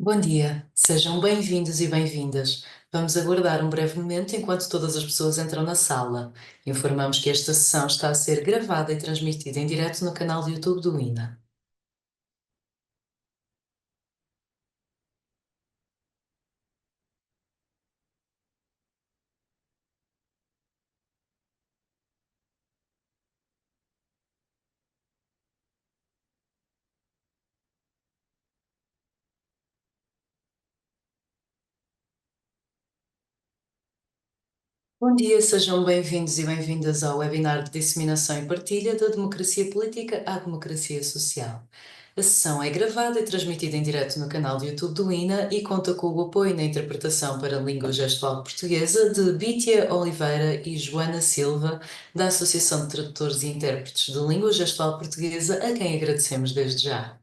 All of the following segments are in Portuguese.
Bom dia, sejam bem-vindos e bem-vindas. Vamos aguardar um breve momento enquanto todas as pessoas entram na sala. Informamos que esta sessão está a ser gravada e transmitida em direto no canal do YouTube do INA. Bom dia, sejam bem-vindos e bem-vindas ao webinar de disseminação e partilha da democracia política à democracia social. A sessão é gravada e transmitida em direto no canal do YouTube do INA e conta com o apoio na interpretação para a língua gestual portuguesa de Bítia Oliveira e Joana Silva, da Associação de Tradutores e Intérpretes de Língua Gestual Portuguesa, a quem agradecemos desde já.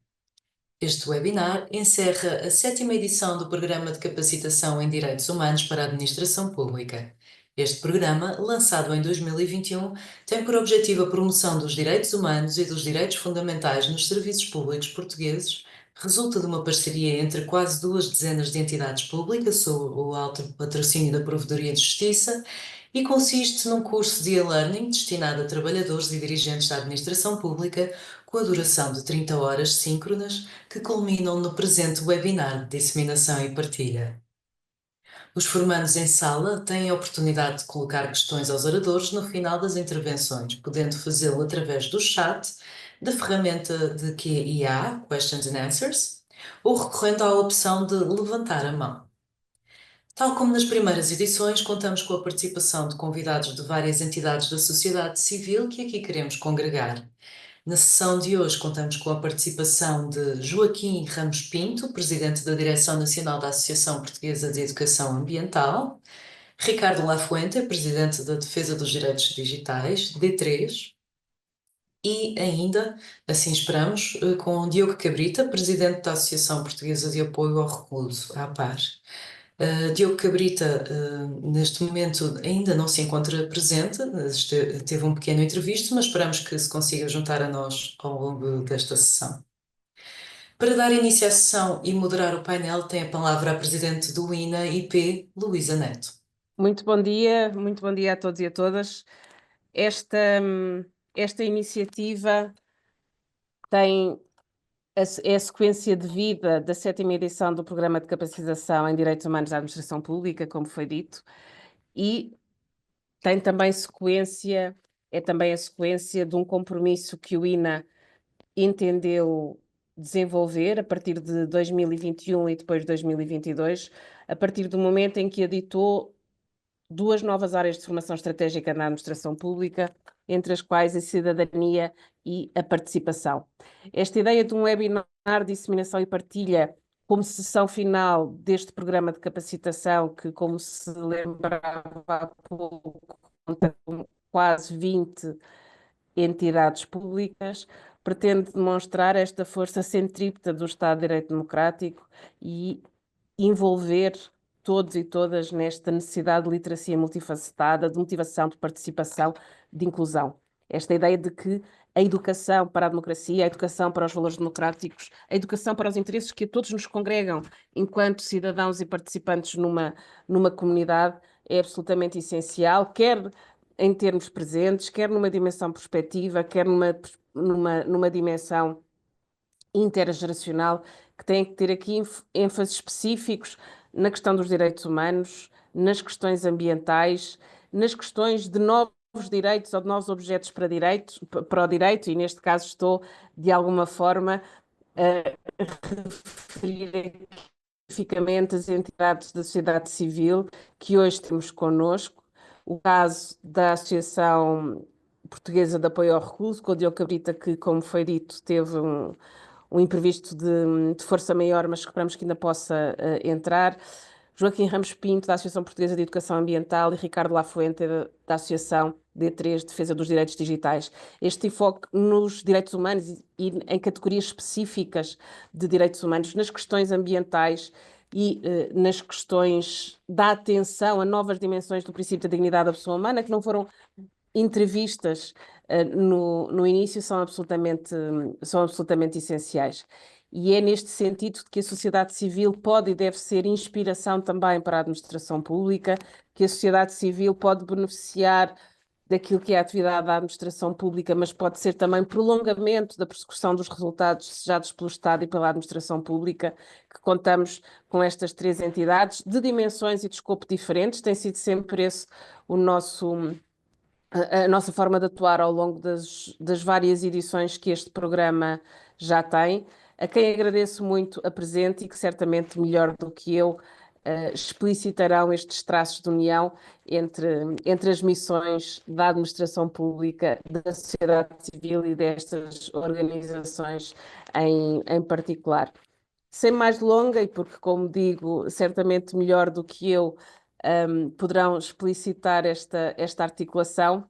Este webinar encerra a 7ª edição do Programa de Capacitação em Direitos Humanos para a Administração Pública. Este programa, lançado em 2021, tem por objetivo a promoção dos direitos humanos e dos direitos fundamentais nos serviços públicos portugueses, resulta de uma parceria entre quase 2 dezenas de entidades públicas sob o alto patrocínio da Provedoria de Justiça e consiste num curso de e-learning destinado a trabalhadores e dirigentes da administração pública com a duração de 30 horas síncronas que culminam no presente webinar de disseminação e partilha. Os formandos em sala têm a oportunidade de colocar questões aos oradores no final das intervenções, podendo fazê-lo através do chat, da ferramenta de QIA, Questions and Answers, ou recorrendo à opção de levantar a mão. Tal como nas primeiras edições, contamos com a participação de convidados de várias entidades da sociedade civil que aqui queremos congregar. Na sessão de hoje contamos com a participação de Joaquim Ramos Pinto, presidente da Direção Nacional da Associação Portuguesa de Educação Ambiental, Ricardo Lafuente, presidente da Defesa dos Direitos Digitais, D3, e ainda, assim esperamos, com Diogo Cabrita, presidente da Associação Portuguesa de Apoio ao Recluso, a APAR. Diogo Cabrita, neste momento, ainda não se encontra presente, teve um pequeno imprevisto, mas esperamos que se consiga juntar a nós ao longo desta sessão. Para dar início à sessão e moderar o painel, tem a palavra a Presidente do INA-IP, Luísa Neto. Muito bom dia a todos e a todas. Esta iniciativa é a sequência de vida da 7ª edição do Programa de Capacitação em Direitos Humanos da Administração Pública, como foi dito, e tem também é também a sequência de um compromisso que o INA entendeu desenvolver a partir de 2021 e depois de 2022, a partir do momento em que editou 2 novas áreas de formação estratégica na administração pública, entre as quais a cidadania e a participação. Esta ideia de um webinar de disseminação e partilha como sessão final deste programa de capacitação, que, como se lembrava há pouco, conta com quase 20 entidades públicas, pretende demonstrar esta força centrípeta do Estado de Direito Democrático e envolver todos e todas nesta necessidade de literacia multifacetada, de motivação, de participação, de inclusão. Esta ideia de que a educação para a democracia, a educação para os valores democráticos, a educação para os interesses que a todos nos congregam enquanto cidadãos e participantes numa comunidade é absolutamente essencial, quer em termos presentes, quer numa dimensão prospectiva, quer numa dimensão intergeracional, que tem que ter aqui ênfases específicos na questão dos direitos humanos, nas questões ambientais, nas questões de novos direitos ou de novos objetos para o direito, e neste caso estou, de alguma forma, a referir especificamente as entidades da sociedade civil que hoje temos connosco. O caso da Associação Portuguesa de Apoio ao Recluso, com o Diogo Cabrita, que, como foi dito, teve um imprevisto de força maior, mas esperamos que ainda possa entrar. Joaquim Ramos Pinto, da Associação Portuguesa de Educação Ambiental, e Ricardo Lafuente, da Associação D3, Defesa dos Direitos Digitais. Este enfoque nos direitos humanos e em categorias específicas de direitos humanos, nas questões ambientais e nas questões da atenção a novas dimensões do princípio da dignidade da pessoa humana, que não foram entrevistas no início, são absolutamente essenciais. e é neste sentido que a sociedade civil pode e deve ser inspiração também para a administração pública, que a sociedade civil pode beneficiar daquilo que é a atividade da administração pública, mas pode ser também prolongamento da prossecução dos resultados desejados pelo Estado e pela administração pública, que contamos com estas três entidades de dimensões e de escopo diferentes. Tem sido sempre esse o nosso a nossa forma de atuar ao longo das várias edições que este programa já tem, a quem agradeço muito a presente e que certamente melhor do que eu explicitarão estes traços de união entre as missões da administração pública, da sociedade civil e destas organizações em particular. Sem mais delonga, e porque, como digo, certamente melhor do que eu, poderão explicitar esta articulação,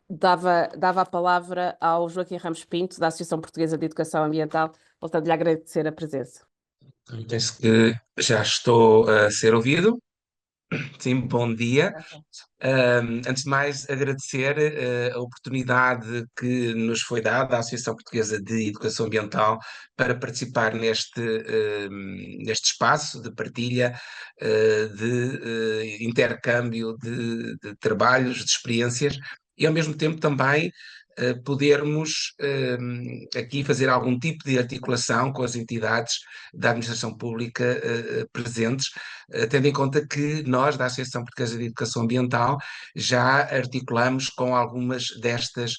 dava a palavra ao Joaquim Ramos Pinto, da Associação Portuguesa de Educação Ambiental, voltando-lhe a agradecer a presença. Penso que já estou a ser ouvido. Sim, bom dia. Antes de mais, agradecer a oportunidade que nos foi dada à Associação Portuguesa de Educação Ambiental para participar neste espaço de partilha, de intercâmbio de trabalhos, de experiências e, ao mesmo tempo, também podermos aqui fazer algum tipo de articulação com as entidades da administração pública presentes, tendo em conta que nós, da Associação Portuguesa de Educação Ambiental, já articulamos com algumas destas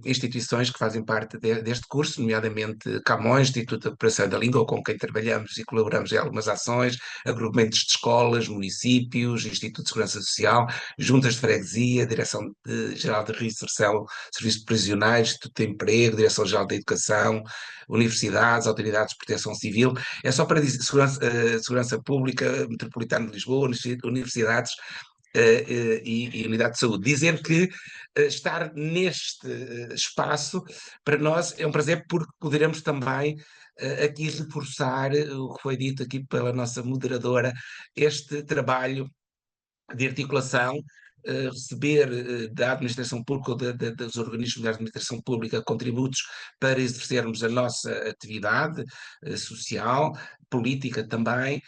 instituições que fazem parte deste curso, nomeadamente Camões, Instituto de Recuperação da Língua, com quem trabalhamos e colaboramos em algumas ações, agrupamentos de escolas, municípios, Instituto de Segurança Social, juntas de freguesia, Direção-Geral de Reinserção, Serviços Prisionais, Instituto de Emprego, Direção-Geral da Educação, universidades, autoridades de proteção civil. É só para dizer segurança pública, Metropolitana de Lisboa, universidades e unidade de saúde. Dizer que estar neste espaço para nós é um prazer porque poderemos também aqui reforçar o que foi dito aqui pela nossa moderadora, este trabalho de articulação, receber da administração pública ou dos organismos da administração pública contributos para exercermos a nossa atividade social, política também,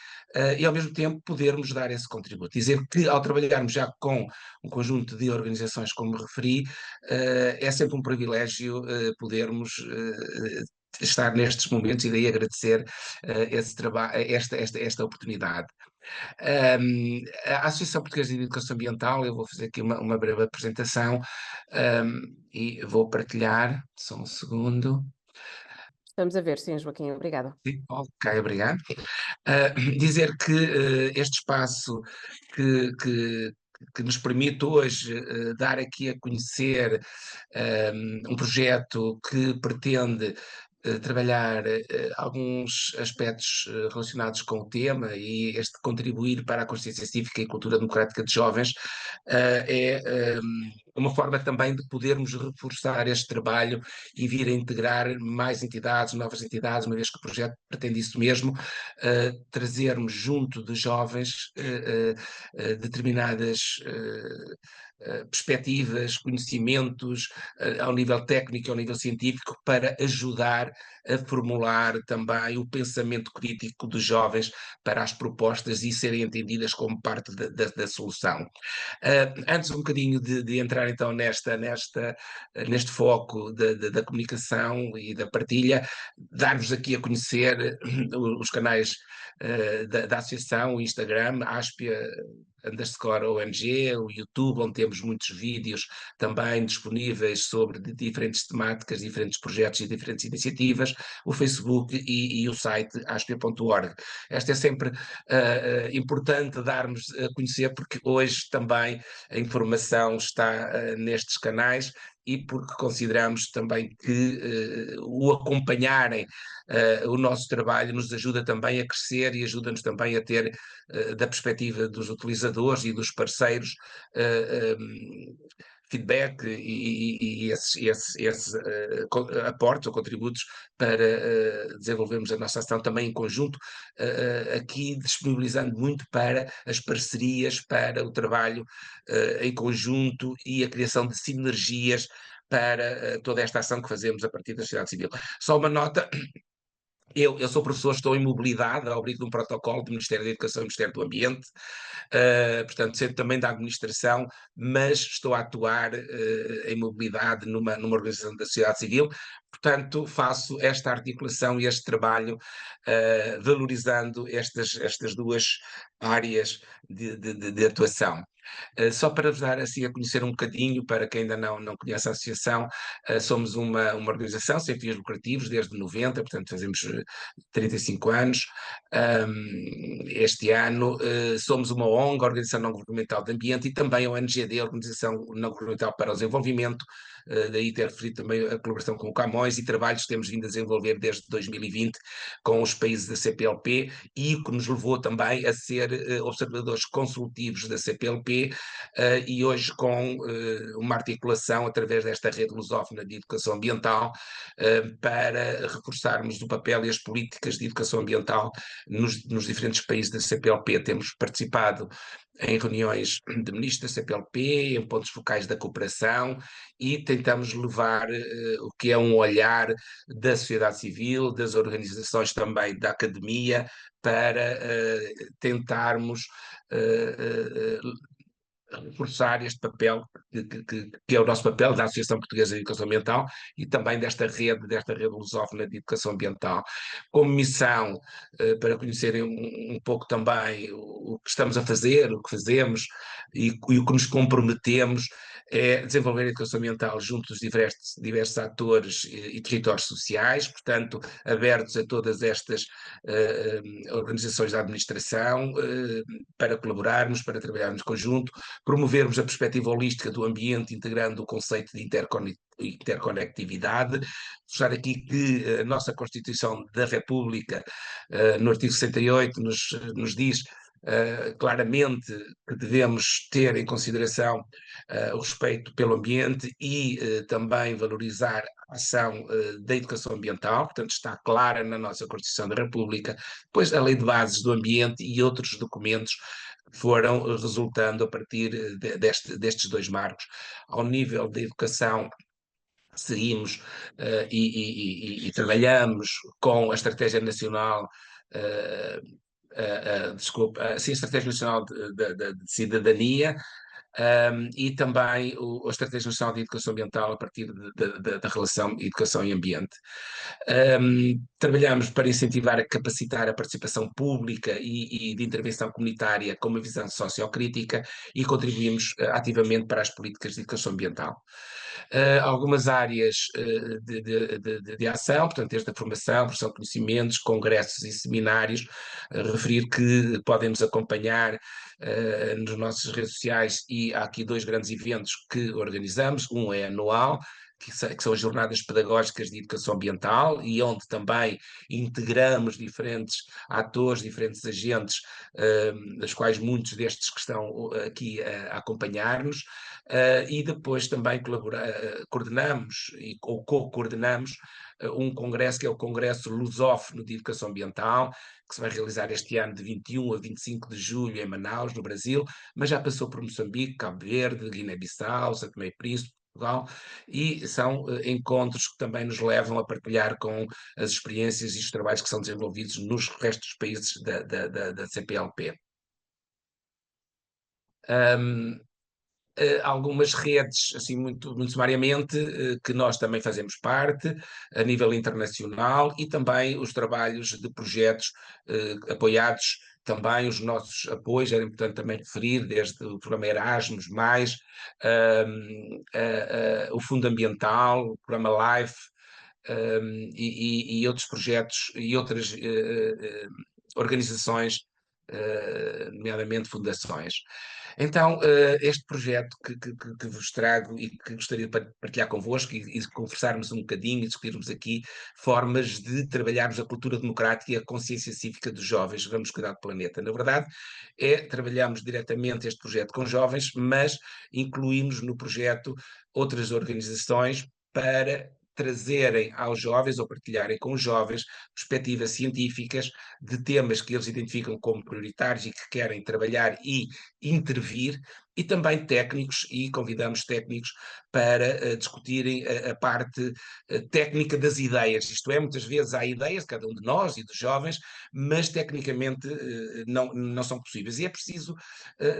e ao mesmo tempo podermos dar esse contributo. Dizer que ao trabalharmos já com um conjunto de organizações, como referi, é sempre um privilégio podermos estar nestes momentos e daí agradecer esse trabalho, esta oportunidade. A Associação Portuguesa de Educação Ambiental, eu vou fazer aqui uma breve apresentação, e vou partilhar, só um segundo. Estamos a ver, sim, Joaquim, obrigada. Sim, ok, obrigado. Dizer que este espaço que, que nos permite hoje dar aqui a conhecer um projeto que pretende trabalhar alguns aspectos relacionados com o tema e este contribuir para a consciência cívica e cultura democrática de jovens é uma forma também de podermos reforçar este trabalho e vir a integrar mais entidades, novas entidades, uma vez que o projeto pretende isso mesmo, trazermos junto de jovens determinadas perspectivas, conhecimentos ao nível técnico e ao nível científico para ajudar a formular também o pensamento crítico dos jovens para as propostas e serem entendidas como parte da solução. Antes um bocadinho de entrar então neste foco da comunicação e da partilha, dar-vos aqui a conhecer os canais da associação, o Instagram, Aspia_ONG, o YouTube, onde temos muitos vídeos também disponíveis sobre diferentes temáticas, diferentes projetos e diferentes iniciativas, o Facebook e o site aspia.org. Esta é sempre importante darmos a conhecer porque hoje também a informação está nestes canais e porque consideramos também que o acompanharem o nosso trabalho nos ajuda também a crescer e ajuda-nos também a ter, da perspectiva dos utilizadores e dos parceiros, feedback e esses aportes ou contributos para desenvolvermos a nossa ação também em conjunto, aqui disponibilizando muito para as parcerias, para o trabalho em conjunto e a criação de sinergias para toda esta ação que fazemos a partir da sociedade civil. Só uma nota. Eu sou professor, estou em mobilidade, ao abrigo de um protocolo do Ministério da Educação e do Ministério do Ambiente, portanto, sendo também da administração, mas estou a atuar em mobilidade numa organização da sociedade civil, portanto, faço esta articulação e este trabalho, valorizando estas duas áreas de atuação. Só para vos dar assim a conhecer um bocadinho, para quem ainda não conhece a associação, somos uma organização sem fins lucrativos desde 90, portanto fazemos 35 anos. Este ano somos uma ONG, Organização Não Governamental de Ambiente, e também a ONGD, Organização Não Governamental para o Desenvolvimento, daí ter referido também a colaboração com o Camões e trabalhos que temos vindo a desenvolver desde 2020 com os países da CPLP, e o que nos levou também a ser observadores consultivos da CPLP, e hoje com uma articulação através desta rede lusófona de educação ambiental, para reforçarmos o papel e as políticas de educação ambiental nos diferentes países da CPLP. Temos participado em reuniões de ministros da CPLP, em pontos focais da cooperação, e tentamos levar o que é um olhar da sociedade civil, das organizações também da academia, para tentarmos reforçar este papel, que é o nosso papel da Associação Portuguesa de Educação Ambiental e também desta rede lusófona de educação ambiental. Como missão, para conhecerem um pouco também o que estamos a fazer, o que fazemos e o que nos comprometemos, é desenvolver a educação ambiental junto dos diversos atores e territórios sociais, portanto, abertos a todas estas organizações da administração, para colaborarmos, para trabalharmos em conjunto, promovermos a perspectiva holística do ambiente, integrando o conceito de interconectividade, mostrar aqui que a nossa Constituição da República, no artigo 68, nos diz claramente que devemos ter em consideração o respeito pelo ambiente e também valorizar a ação da educação ambiental, portanto está clara na nossa Constituição da República, depois a Lei de Bases do Ambiente e outros documentos foram resultando a partir destes dois marcos. Ao nível da educação, seguimos e trabalhamos com a Estratégia Nacional, a Estratégia Nacional de Cidadania, e também a Estratégia Nacional de Educação Ambiental a partir da relação educação e ambiente. Trabalhamos para incentivar a capacitar a participação pública e de intervenção comunitária com uma visão sociocrítica, e contribuímos ativamente para as políticas de educação ambiental. Algumas áreas de ação, portanto, desde a formação, produção de conhecimentos, congressos e seminários, referir que podem nos acompanhar nas nossas redes sociais, e há aqui dois grandes eventos que organizamos. Um é anual, que são as jornadas pedagógicas de educação ambiental, e onde também integramos diferentes atores, diferentes agentes, das quais muitos destes que estão aqui a acompanhar-nos, e depois também coordenamos ou co-coordenamos um congresso, que é o Congresso Lusófono de Educação Ambiental, que se vai realizar este ano de 21 a 25 de julho em Manaus, no Brasil, mas já passou por Moçambique, Cabo Verde, Guiné-Bissau, São Tomé e Príncipe, Portugal, e são encontros que também nos levam a partilhar com as experiências e os trabalhos que são desenvolvidos nos restos dos países da CPLP. Algumas redes, assim muito sumariamente, que nós também fazemos parte a nível internacional, e também os trabalhos de projetos apoiados, também os nossos apoios, era importante também referir, desde o programa Erasmus+, o Fundo Ambiental, o programa LIFE, e outros projetos e outras organizações, nomeadamente fundações. Então, este projeto que vos trago e que gostaria de partilhar convosco, e conversarmos um bocadinho e discutirmos aqui formas de trabalharmos a cultura democrática e a consciência cívica dos jovens. Vamos cuidar do planeta. Na verdade, trabalhamos diretamente este projeto com jovens, mas incluímos no projeto outras organizações para trazerem aos jovens, ou partilharem com os jovens, perspectivas científicas de temas que eles identificam como prioritários e que querem trabalhar e intervir, e também técnicos, e convidamos técnicos para discutirem a parte técnica das ideias. Isto é, muitas vezes há ideias de cada um de nós e dos jovens, mas tecnicamente não são possíveis. E é preciso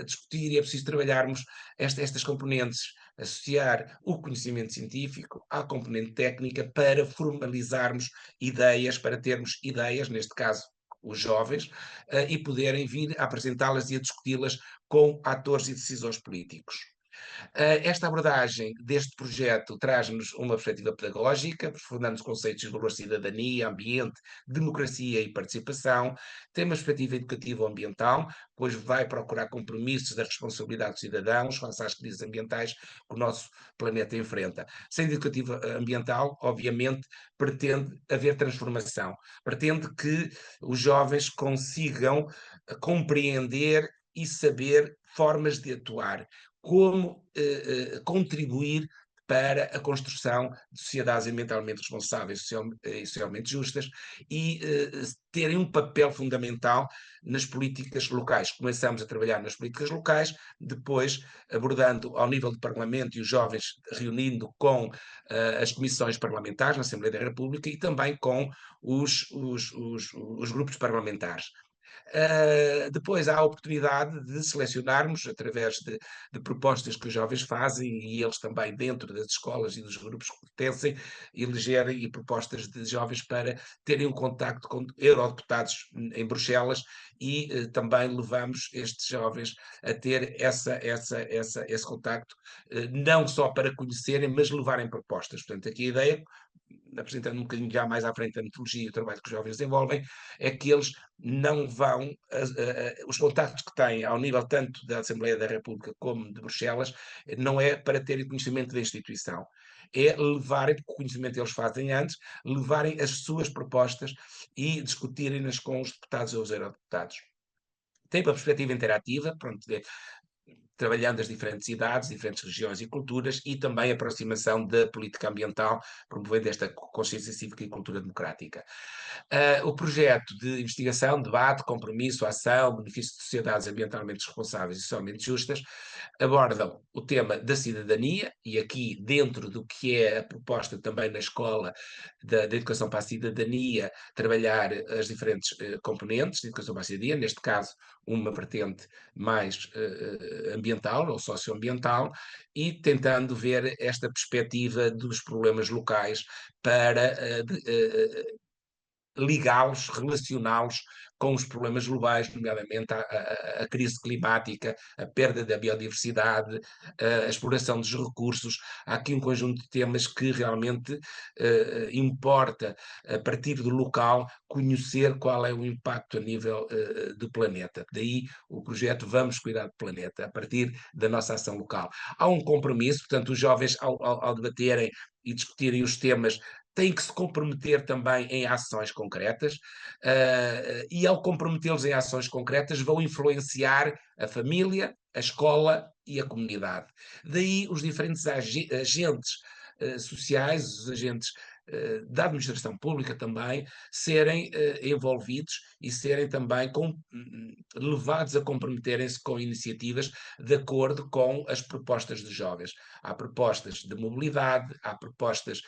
discutir, e é preciso trabalharmos estas componentes, associar o conhecimento científico à componente técnica para formalizarmos ideias, para termos ideias, neste caso os jovens, e poderem vir a apresentá-las e a discuti-las com atores e decisores políticos. Esta abordagem deste projeto traz-nos uma perspectiva pedagógica, aprofundando os conceitos de valores de cidadania, ambiente, democracia e participação. Tem uma perspectiva educativo-ambiental, pois vai procurar compromissos da responsabilidade dos cidadãos face às crises ambientais que o nosso planeta enfrenta. Sendo educativa ambiental, obviamente, pretende haver transformação, pretende que os jovens consigam compreender e saber formas de atuar, como contribuir para a construção de sociedades ambientalmente responsáveis e socialmente justas, e terem um papel fundamental nas políticas locais. Começamos a trabalhar nas políticas locais, depois abordando ao nível do Parlamento e os jovens reunindo com as comissões parlamentares na Assembleia da República e também com os grupos parlamentares. Depois há a oportunidade de selecionarmos, através de propostas que os jovens fazem, e eles também dentro das escolas e dos grupos que pertencem, elegerem propostas de jovens para terem um contacto com eurodeputados em Bruxelas, e também levamos estes jovens a ter esse contacto, não só para conhecerem, mas levarem propostas. Portanto, aqui a ideia, apresentando um bocadinho já mais à frente a metodologia e o trabalho que os jovens desenvolvem, é que eles não vão, os contactos que têm ao nível tanto da Assembleia da República como de Bruxelas, não é para terem conhecimento da instituição, é levarem, porque o conhecimento eles fazem antes, levarem as suas propostas e discutirem-nas com os deputados ou os eurodeputados. Tem uma perspectiva interativa, pronto, trabalhando as diferentes idades, diferentes regiões e culturas, e também a aproximação da política ambiental, promovendo esta consciência cívica e cultura democrática. O projeto de investigação, debate, compromisso, ação, benefício de sociedades ambientalmente responsáveis e socialmente justas, abordam o tema da cidadania, e aqui dentro do que é a proposta também na escola da educação para a cidadania, trabalhar as diferentes componentes de educação para a cidadania, neste caso uma vertente mais ambiental ou socioambiental, e tentando ver esta perspectiva dos problemas locais para ligá-los, relacioná-los com os problemas globais, nomeadamente a crise climática, a perda da biodiversidade, a exploração dos recursos. Há aqui um conjunto de temas que realmente importa, a partir do local, conhecer qual é o impacto a nível do planeta. Daí o projeto Vamos Cuidar do Planeta, a partir da nossa ação local. Há um compromisso, portanto, os jovens, ao debaterem e discutirem os temas, têm que se comprometer também em ações concretas, e ao comprometê-los em ações concretas vão influenciar a família, a escola e a comunidade. Daí os diferentes agentes sociais, os agentes da administração pública também, serem envolvidos e serem também levados a comprometerem-se com iniciativas de acordo com as propostas dos jovens. Há propostas de mobilidade, há propostas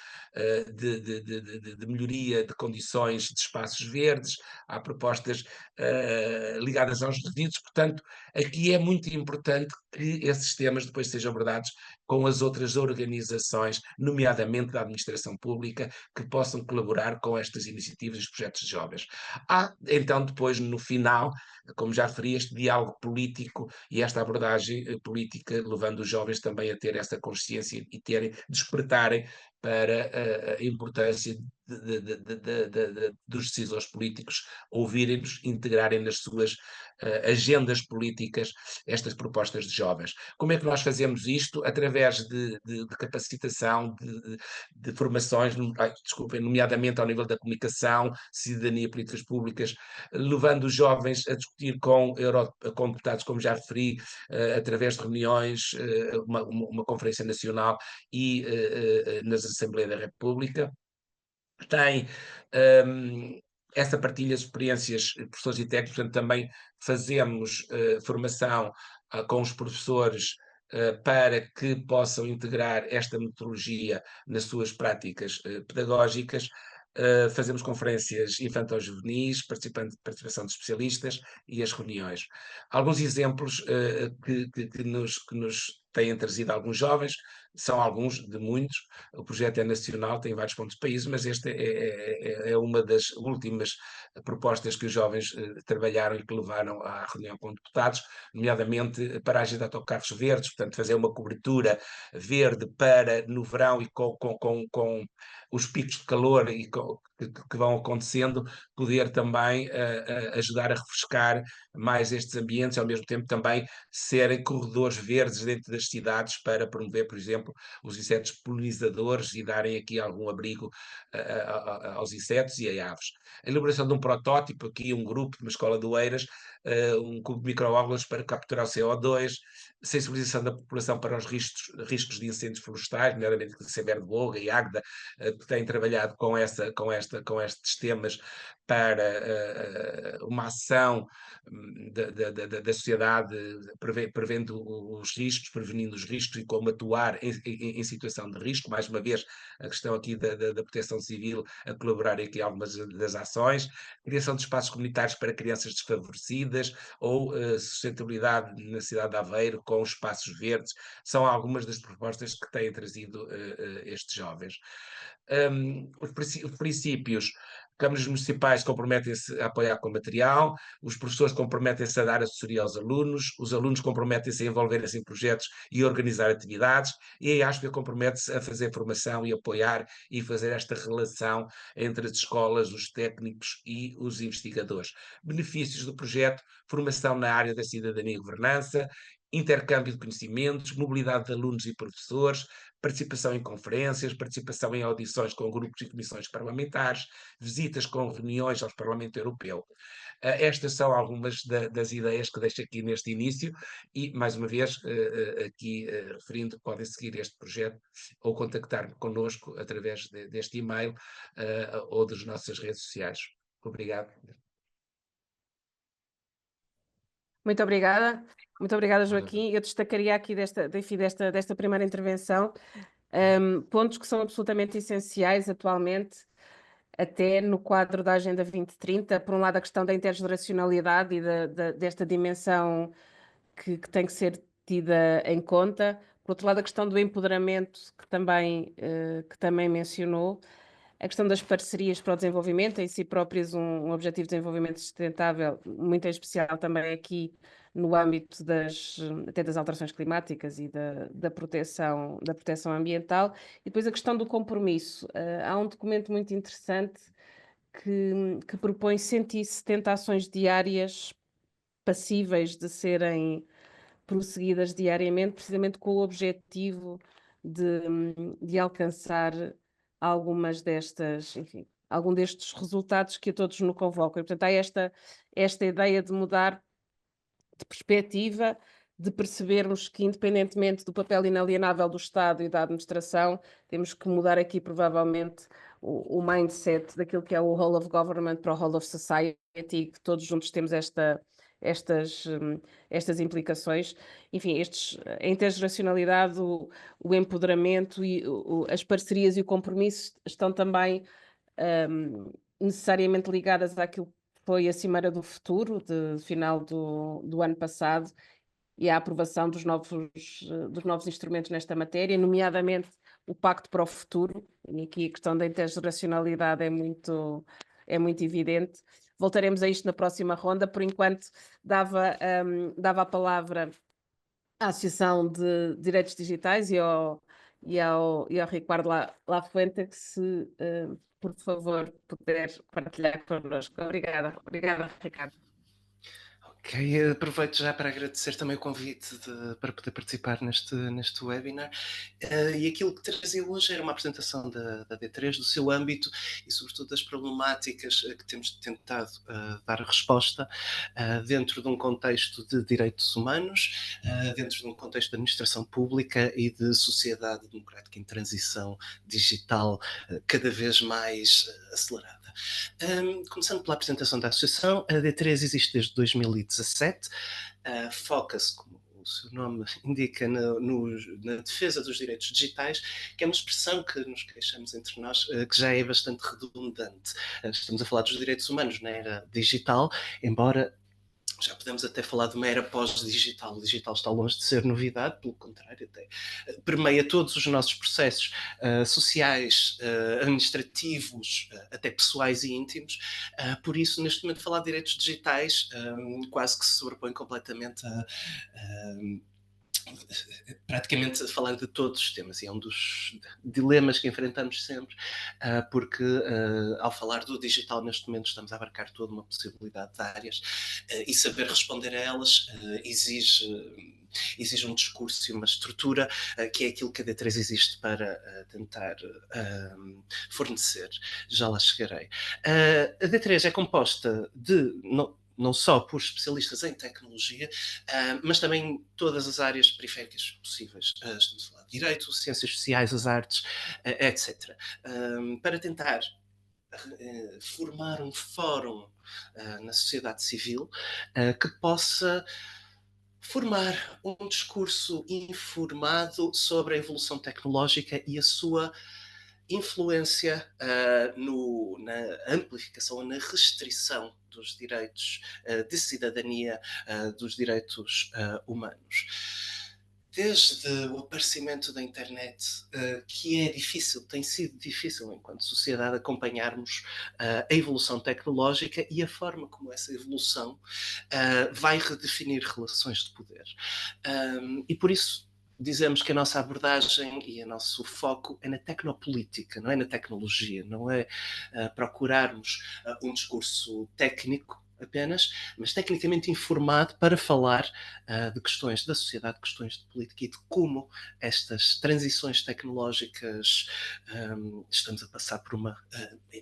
de melhoria de condições de espaços verdes, há propostas ligadas aos resíduos. Portanto, aqui é muito importante que esses temas depois sejam abordados com as outras organizações, nomeadamente da administração pública, que possam colaborar com estas iniciativas e os projetos de jovens. Há, então, depois, no final, como já referi, este diálogo político e esta abordagem política, levando os jovens também a ter essa consciência e despertarem para a importância dos decisores políticos ouvirem-nos, integrarem nas suas agendas políticas estas propostas de jovens. Como é que nós fazemos isto? Através de capacitação, de formações, desculpem, nomeadamente ao nível da comunicação, cidadania, políticas públicas, levando os jovens a discutir com deputados, como já referi, através de reuniões, uma conferência nacional e nas Assembleia da República. Tem essa partilha de experiências, professores e técnicos, portanto, também fazemos formação com os professores para que possam integrar esta metodologia nas suas práticas pedagógicas. Fazemos conferências infanto-juvenis, participação de especialistas e as reuniões. Alguns exemplos que nos têm trazido alguns jovens, são alguns de muitos. O projeto é nacional, tem vários pontos do país, mas esta é uma das últimas propostas que os jovens trabalharam e que levaram à reunião com deputados, nomeadamente paragem de autocarros verdes, portanto fazer uma cobertura verde para no verão e com os picos de calor que vão acontecendo, poder também ajudar a refrescar mais estes ambientes, ao mesmo tempo também serem corredores verdes dentro das cidades para promover, por exemplo, os insetos polinizadores e darem aqui algum abrigo aos insetos e a aves. A elaboração de um protótipo, aqui um grupo de uma escola de Oeiras, um cubo de microalgas para capturar o CO2, sensibilização da população para os riscos de incêndios florestais, nomeadamente o CBR de Boga e Águeda, que têm trabalhado com estes temas para uma ação da sociedade, prevendo os riscos, prevenindo os riscos e como atuar em situação de risco. Mais uma vez, a questão aqui da proteção civil a colaborar aqui algumas das ações, criação de espaços comunitários para crianças desfavorecidas ou sustentabilidade na cidade de Aveiro com espaços verdes, são algumas das propostas que têm trazido estes jovens. Os princípios, câmaras municipais comprometem-se a apoiar com material, os professores comprometem-se a dar assessoria aos alunos, os alunos comprometem-se a envolverem-se em projetos e organizar atividades, e a ASPE compromete-se a fazer formação e apoiar e fazer esta relação entre as escolas, os técnicos e os investigadores. Benefícios do projeto: formação na área da cidadania e governança, intercâmbio de conhecimentos, mobilidade de alunos e professores, participação em conferências, participação em audições com grupos e comissões parlamentares, visitas com reuniões ao Parlamento Europeu. Estas são algumas das ideias que deixo aqui neste início e, mais uma vez, aqui referindo, podem seguir este projeto ou contactar-me connosco através deste e-mail ou das nossas redes sociais. Obrigado. Muito obrigada, Joaquim. Eu destacaria aqui desta primeira intervenção pontos que são absolutamente essenciais atualmente, até no quadro da Agenda 2030. Por um lado, a questão da intergeracionalidade e desta dimensão que tem que ser tida em conta. Por outro lado, a questão do empoderamento, que também mencionou. A questão das parcerias para o desenvolvimento, em si próprias um objetivo de desenvolvimento sustentável, muito em especial também aqui no âmbito até das alterações climáticas e da proteção ambiental. E depois a questão do compromisso. Há um documento muito interessante que propõe 170 ações diárias passíveis de serem prosseguidas diariamente, precisamente com o objetivo de alcançar algumas algum destes resultados que a todos nos convocam. E, portanto, há esta ideia de mudar de perspectiva, de percebermos que, independentemente do papel inalienável do Estado e da administração, temos que mudar aqui, provavelmente, o mindset daquilo que é o whole of government para o whole of society, e que todos juntos temos estas implicações. Enfim, a intergeracionalidade, o empoderamento e as parcerias e o compromisso estão também necessariamente ligadas àquilo que foi a Cimeira do Futuro, de final do ano passado, e à aprovação dos novos instrumentos nesta matéria, nomeadamente o Pacto para o Futuro. E aqui a questão da intergeracionalidade é muito evidente. Voltaremos a isto na próxima ronda. Por enquanto, dava a palavra à Associação de Direitos Digitais e ao Ricardo Lafuente, que se, por favor, puder partilhar connosco. Obrigada, Ricardo. Ok, aproveito já para agradecer também o convite para poder participar neste webinar. E aquilo que trazia hoje era uma apresentação da D3, do seu âmbito e, sobretudo, das problemáticas que temos tentado dar resposta dentro de um contexto de direitos humanos, dentro de um contexto de administração pública e de sociedade democrática em transição digital cada vez mais acelerada. Começando pela apresentação da associação, a D3 existe desde 2017, foca-se, como o seu nome indica, na defesa dos direitos digitais, que é uma expressão que nos queixamos entre nós, que já é bastante redundante. Estamos a falar dos direitos humanos na era digital, embora já podemos até falar de uma era pós-digital. O digital está longe de ser novidade, pelo contrário, até permeia todos os nossos processos sociais, administrativos, até pessoais e íntimos. Por isso, neste momento, falar de direitos digitais quase que se sobrepõe completamente a praticamente falar de todos os temas, e é um dos dilemas que enfrentamos sempre, porque ao falar do digital neste momento estamos a abarcar toda uma possibilidade de áreas e saber responder a elas exige um discurso e uma estrutura que é aquilo que a D3 existe para tentar fornecer. Já lá chegarei. A D3 é composta de... não só por especialistas em tecnologia, mas também todas as áreas periféricas possíveis. Estamos a falar de direito, ciências sociais, as artes, etc. Para tentar formar um fórum na sociedade civil que possa formar um discurso informado sobre a evolução tecnológica e a sua influência na amplificação ou na restrição dos direitos de cidadania, dos direitos humanos. Desde o aparecimento da internet, que é difícil, tem sido difícil enquanto sociedade acompanharmos a evolução tecnológica e a forma como essa evolução vai redefinir relações de poder. E por isso dizemos que a nossa abordagem e o nosso foco é na tecnopolítica, não é na tecnologia, não é procurarmos um discurso técnico apenas, mas tecnicamente informado para falar de questões da sociedade, questões de política e de como estas transições tecnológicas estamos a passar por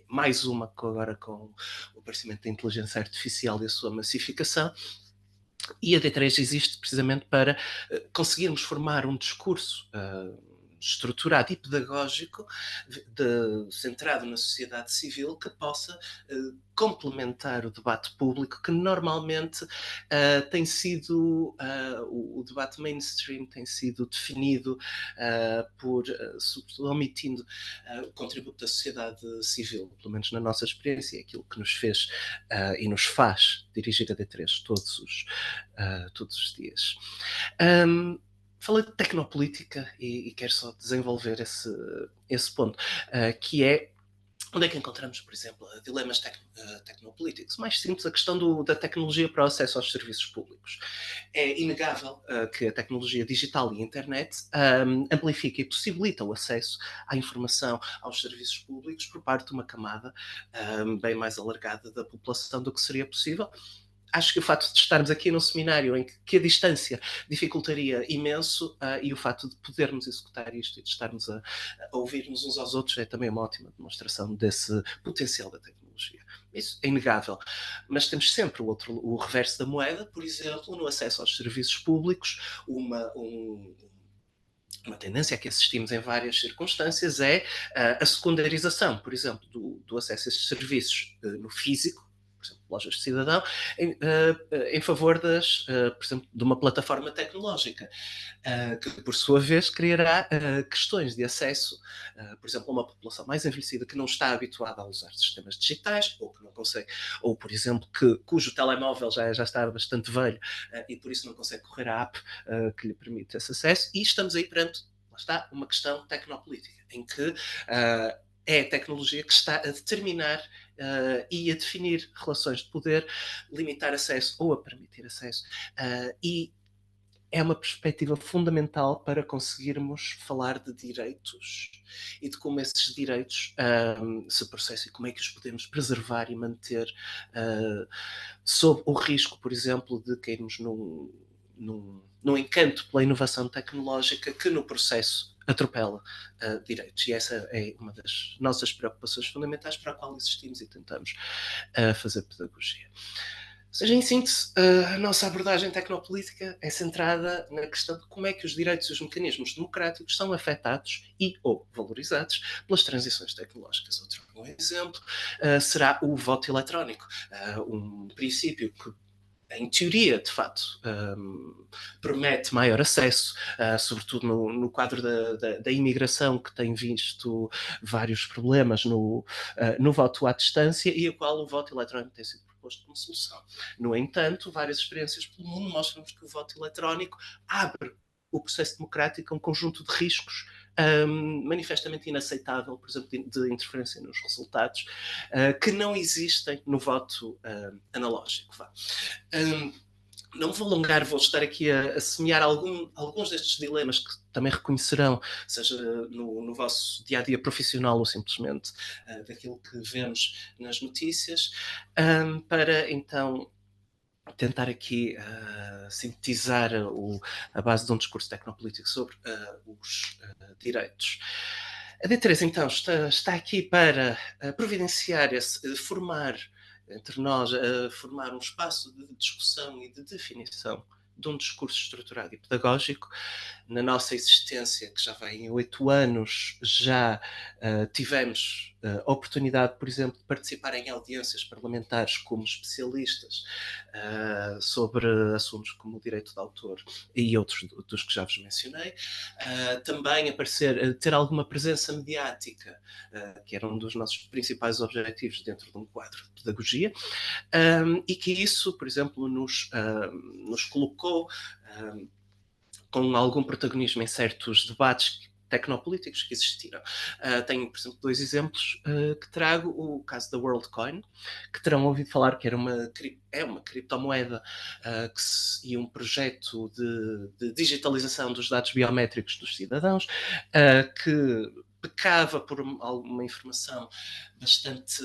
mais uma agora com o aparecimento da inteligência artificial e a sua massificação. E a D3 existe precisamente para conseguirmos formar um discurso estruturado e pedagógico centrado na sociedade civil que possa complementar o debate público que normalmente tem sido o debate mainstream tem sido definido sobretudo omitindo o contributo da sociedade civil, pelo menos na nossa experiência, é aquilo que nos fez e nos faz dirigir a D3 todos os dias. Falei de tecnopolítica e quero só desenvolver esse ponto, que é onde é que encontramos, por exemplo, dilemas tecnopolíticos? Mais simples, a questão da tecnologia para o acesso aos serviços públicos. É inegável que a tecnologia digital e a internet amplifica e possibilita o acesso à informação, aos serviços públicos por parte de uma camada bem mais alargada da população do que seria possível. Acho que o facto de estarmos aqui num seminário em que a distância dificultaria imenso e o facto de podermos executar isto e de estarmos a ouvir-nos uns aos outros é também uma ótima demonstração desse potencial da tecnologia. Isso é inegável. Mas temos sempre o reverso da moeda, por exemplo, no acesso aos serviços públicos, uma tendência a que assistimos em várias circunstâncias é a secundarização, por exemplo, do acesso a esses serviços no físico, por exemplo, lojas de cidadão, em favor por exemplo, de uma plataforma tecnológica, que por sua vez criará questões de acesso, por exemplo, a uma população mais envelhecida que não está habituada a usar sistemas digitais, ou que não consegue, ou por exemplo, cujo telemóvel já está bastante velho e por isso não consegue correr a app que lhe permite esse acesso, e estamos aí perante, lá está, uma questão tecnopolítica, em que é a tecnologia que está a determinar e a definir relações de poder, limitar acesso ou a permitir acesso. E é uma perspectiva fundamental para conseguirmos falar de direitos e de como esses direitos se processam e como é que os podemos preservar e manter sob o risco, por exemplo, de cairmos num encanto pela inovação tecnológica que no processo atropela direitos. E essa é uma das nossas preocupações fundamentais para a qual existimos e tentamos fazer pedagogia. Ou seja, em síntese, a nossa abordagem tecnopolítica é centrada na questão de como é que os direitos e os mecanismos democráticos são afetados e ou valorizados pelas transições tecnológicas. Outro bom exemplo será o voto eletrónico, um princípio que em teoria, de facto, promete maior acesso, sobretudo no quadro da imigração, que tem visto vários problemas no voto à distância e a qual o voto eletrónico tem sido proposto como solução. No entanto, várias experiências pelo mundo mostram-nos que o voto eletrónico abre o processo democrático a um conjunto de riscos manifestamente inaceitável, por exemplo, de interferência nos resultados, que não existem no voto analógico. Não me vou alongar, vou estar aqui a semear alguns destes dilemas que também reconhecerão, seja no vosso dia-a-dia profissional ou simplesmente daquilo que vemos nas notícias, para então tentar aqui sintetizar a base de um discurso tecnopolítico sobre os direitos. A D3, então, está aqui para providenciar formar entre nós, formar um espaço de discussão e de definição de um discurso estruturado e pedagógico. Na nossa existência, que já vai em 8 anos, já tivemos a oportunidade, por exemplo, de participar em audiências parlamentares como especialistas sobre assuntos como o direito de autor e outros dos que já vos mencionei. Também ter alguma presença mediática, que era um dos nossos principais objetivos dentro de um quadro de pedagogia, e que isso, por exemplo, nos colocou com algum protagonismo em certos debates tecnopolíticos que existiram. Tenho, por exemplo, 2 exemplos que trago. O caso da WorldCoin, que terão ouvido falar que é uma criptomoeda e um projeto de digitalização dos dados biométricos dos cidadãos, que pecava por alguma informação bastante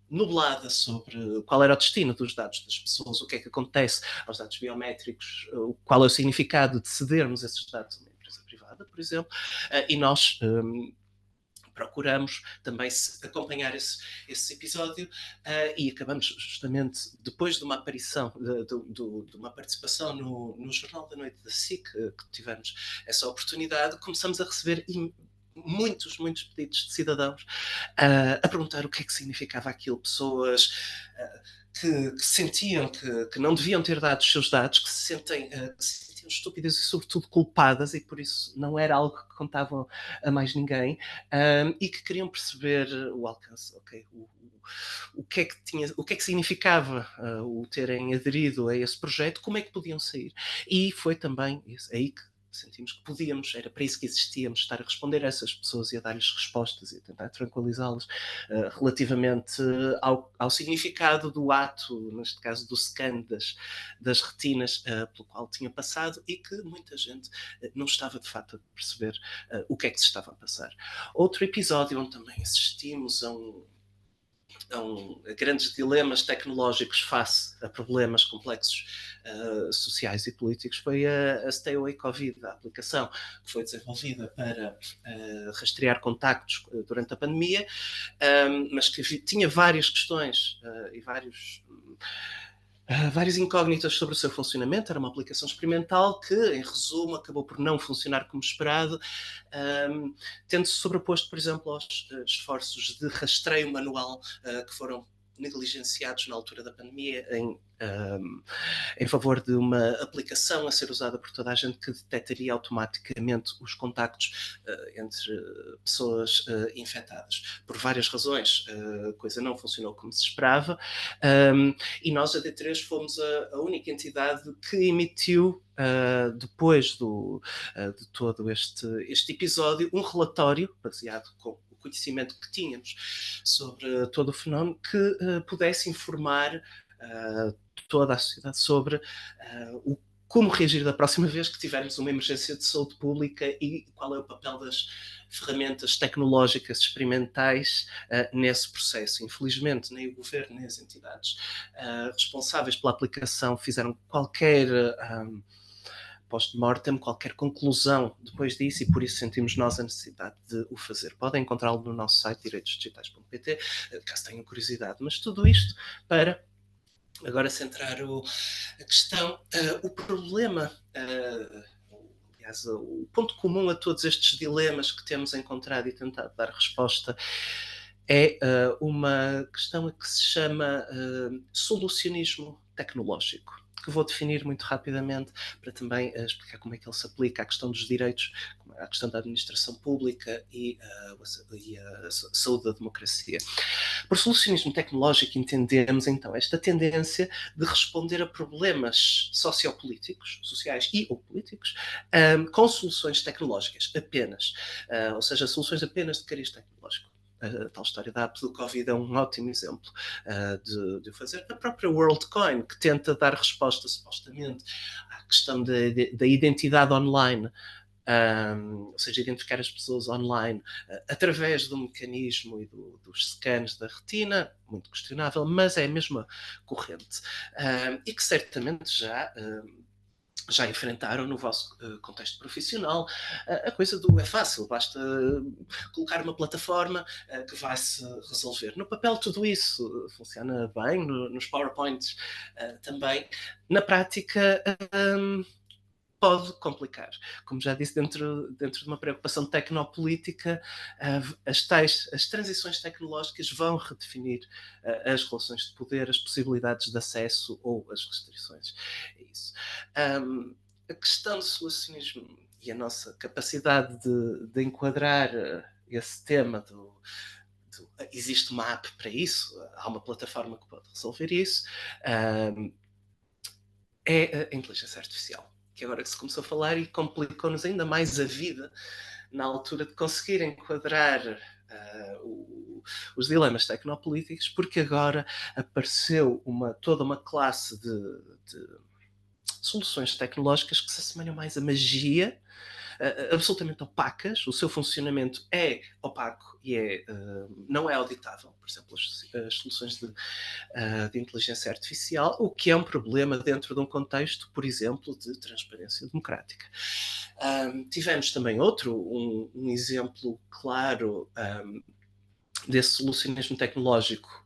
nublada sobre qual era o destino dos dados das pessoas, o que é que acontece aos dados biométricos, qual é o significado de cedermos esses dados a uma empresa privada, por exemplo, e nós procuramos também acompanhar esse episódio e acabamos justamente, depois de uma aparição, de uma participação no Jornal da Noite da SIC, que tivemos essa oportunidade, começamos a receber muitos pedidos de cidadãos a perguntar o que é que significava aquilo, pessoas que sentiam que não deviam ter dado os seus dados, que se sentiam estúpidas e sobretudo culpadas, e por isso não era algo que contavam a mais ninguém, e que queriam perceber o alcance, o que é que significava o terem aderido a esse projeto, como é que podiam sair. E foi também aí que sentimos que podíamos, era para isso que existíamos, estar a responder a essas pessoas e a dar-lhes respostas e a tentar tranquilizá-las relativamente ao significado do ato, neste caso do scan das retinas pelo qual tinha passado, e que muita gente não estava de facto a perceber o que é que se estava a passar. Outro episódio onde também assistimos a grandes dilemas tecnológicos face a problemas complexos sociais e políticos foi a Stay Away Covid, a aplicação que foi desenvolvida para rastrear contactos durante a pandemia, mas que tinha várias questões e várias incógnitas sobre o seu funcionamento. Era uma aplicação experimental que, em resumo, acabou por não funcionar como esperado, tendo-se sobreposto, por exemplo, aos esforços de rastreio manual que foram negligenciados na altura da pandemia em favor de uma aplicação a ser usada por toda a gente que detectaria automaticamente os contactos entre pessoas infectadas. Por várias razões, a coisa não funcionou como se esperava, e nós, a D3, fomos a única entidade que emitiu, depois de todo este episódio, um relatório baseado com o conhecimento que tínhamos sobre todo o fenómeno, que pudesse informar toda a sociedade sobre como reagir da próxima vez que tivermos uma emergência de saúde pública e qual é o papel das ferramentas tecnológicas experimentais nesse processo. Infelizmente, nem o governo, nem as entidades responsáveis pela aplicação fizeram qualquer post-mortem, qualquer conclusão depois disso, e por isso sentimos nós a necessidade de o fazer. Podem encontrá-lo no nosso site direitosdigitais.pt, caso tenham curiosidade. Mas tudo isto para agora centrar a questão, o problema, aliás, o ponto comum a todos estes dilemas que temos encontrado e tentado dar resposta é uma questão que se chama solucionismo tecnológico, que vou definir muito rapidamente para também explicar como é que ele se aplica à questão dos direitos, à questão da administração pública e a saúde da democracia. Por solucionismo tecnológico entendemos então esta tendência de responder a problemas sociopolíticos, sociais e ou políticos, com soluções tecnológicas apenas, ou seja, soluções apenas de cariz tecnológico. A tal história da app do Covid é um ótimo exemplo de o fazer. A própria WorldCoin, que tenta dar resposta, supostamente, à questão da identidade online, ou seja, identificar as pessoas online através do mecanismo e dos scans da retina, muito questionável, mas é a mesma corrente. E que certamente já enfrentaram no vosso contexto profissional a coisa do é fácil, basta colocar uma plataforma que vai-se resolver. No papel tudo isso funciona bem, nos PowerPoints também. Na prática pode complicar. Como já disse, dentro de uma preocupação tecnopolítica, as transições tecnológicas vão redefinir as relações de poder, as possibilidades de acesso ou as restrições. É isso. A questão do solucionismo e a nossa capacidade de enquadrar esse tema existe uma app para isso, há uma plataforma que pode resolver isso, é a inteligência artificial, que agora que se começou a falar e complicou-nos ainda mais a vida na altura de conseguir enquadrar os dilemas tecnopolíticos, porque agora apareceu toda uma classe de soluções tecnológicas que se assemelham mais à magia, absolutamente opacas, o seu funcionamento é opaco e não é auditável, por exemplo, as soluções de inteligência artificial, o que é um problema dentro de um contexto, por exemplo, de transparência democrática. Tivemos também um exemplo claro desse solucionismo tecnológico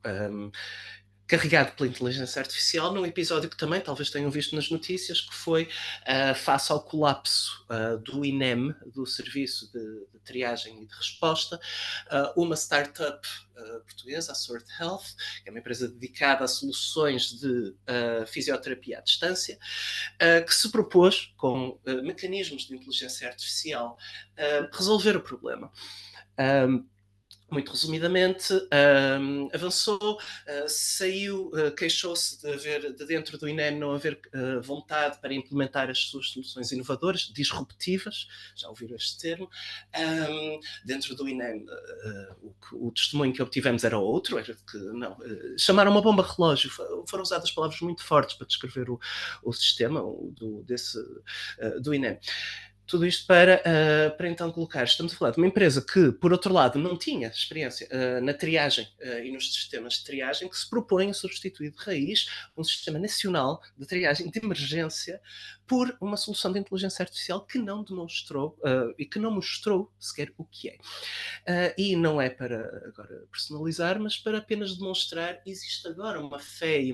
carregado pela inteligência artificial, num episódio que também talvez tenham visto nas notícias, que foi face ao colapso do INEM, do Serviço de Triagem e de Resposta, uma startup portuguesa, a Sword Health, que é uma empresa dedicada a soluções de fisioterapia à distância, que se propôs, com mecanismos de inteligência artificial, resolver o problema. Muito resumidamente, avançou, saiu, queixou-se de dentro do INEM não haver vontade para implementar as suas soluções inovadoras, disruptivas, já ouviram este termo. Dentro do INEM, o testemunho que obtivemos era outro, era que não, chamaram uma bomba relógio, foram usadas palavras muito fortes para descrever o sistema do INEM. Tudo isto para então colocar, estamos a falar de uma empresa que, por outro lado, não tinha experiência na triagem e nos sistemas de triagem, que se propõe a substituir de raiz um sistema nacional de triagem de emergência por uma solução de inteligência artificial que não demonstrou e que não mostrou sequer o que é. E não é para agora personalizar, mas para apenas demonstrar que existe agora uma fé e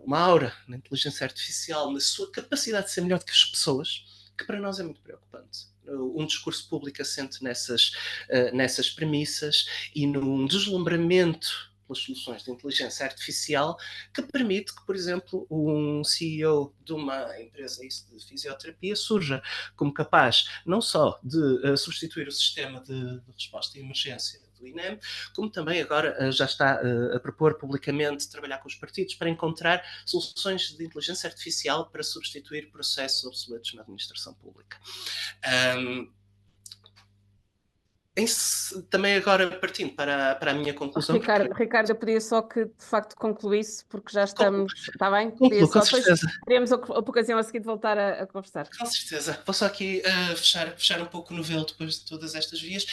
uma aura na inteligência artificial, na sua capacidade de ser melhor do que as pessoas, que para nós é muito preocupante. Um discurso público assente nessas premissas e num deslumbramento pelas soluções de inteligência artificial que permite que, por exemplo, um CEO de uma empresa de fisioterapia surja como capaz não só de substituir o sistema de resposta à emergência do INEM, como também agora já está a propor publicamente trabalhar com os partidos para encontrar soluções de inteligência artificial para substituir processos obsoletos na administração pública. Também agora partindo para a minha conclusão, porque Ricardo, eu pedia só que de facto concluísse, porque já concluo, estamos, está bem? Pedia concluo, com só, depois certeza. teremos a ocasião a seguir de voltar a conversar. Com certeza. Vou só aqui fechar um pouco o novelo depois de todas estas vias.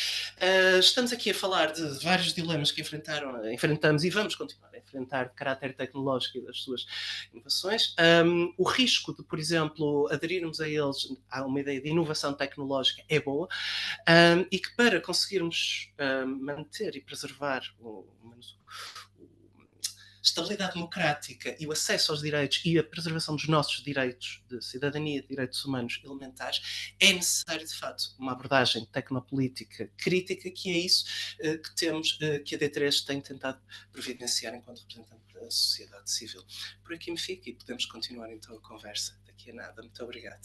Estamos aqui a falar de vários dilemas que enfrentamos e vamos continuar a enfrentar de caráter tecnológico e das suas inovações. O risco de, por exemplo, aderirmos a eles, a uma ideia de inovação tecnológica é boa, e que para conseguirmos manter e preservar estabilidade democrática e o acesso aos direitos e a preservação dos nossos direitos de cidadania, de direitos humanos elementares, é necessário, de facto, uma abordagem tecnopolítica crítica, que é isso que temos, que a D3 tem tentado providenciar enquanto representante da sociedade civil. Por aqui me fico e podemos continuar então a conversa daqui a nada. Muito obrigado.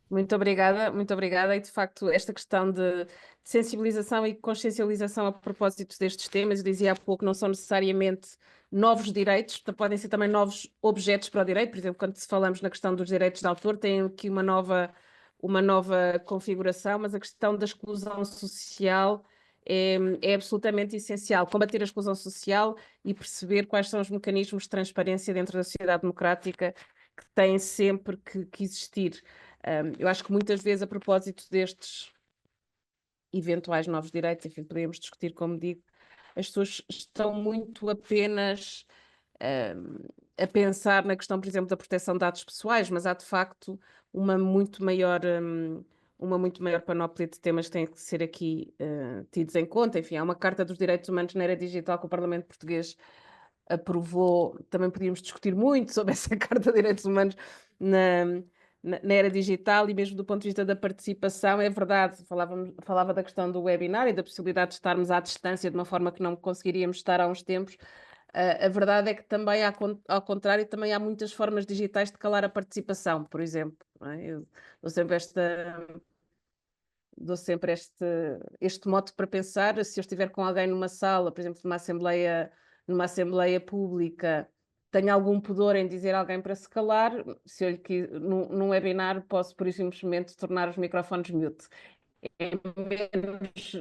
Muito obrigada. E de facto, esta questão de sensibilização e consciencialização a propósito destes temas, eu dizia há pouco, não são necessariamente novos direitos, podem ser também novos objetos para o direito. Por exemplo, quando falamos na questão dos direitos de autor, tem aqui uma nova configuração, mas a questão da exclusão social é absolutamente essencial. Combater a exclusão social e perceber quais são os mecanismos de transparência dentro da sociedade democrática que têm sempre que existir. Eu acho que muitas vezes, a propósito destes eventuais novos direitos, enfim, podemos discutir, como digo, as pessoas estão muito apenas a pensar na questão, por exemplo, da proteção de dados pessoais, mas há de facto uma muito maior panóplia de temas que têm que ser aqui tidos em conta. Enfim, há uma Carta dos Direitos Humanos na Era Digital que o Parlamento Português aprovou. Também podíamos discutir muito sobre essa Carta de Direitos Humanos na era digital, e mesmo do ponto de vista da participação. É verdade, falava da questão do webinar e da possibilidade de estarmos à distância de uma forma que não conseguiríamos estar há uns tempos. A verdade é que também, ao contrário, também há muitas formas digitais de calar a participação, por exemplo. Não é? Eu dou sempre este mote para pensar: se eu estiver com alguém numa sala, por exemplo, numa assembleia pública, tenho algum pudor em dizer a alguém para se calar, se eu num webinar posso, por isso, simplesmente tornar os microfones mute.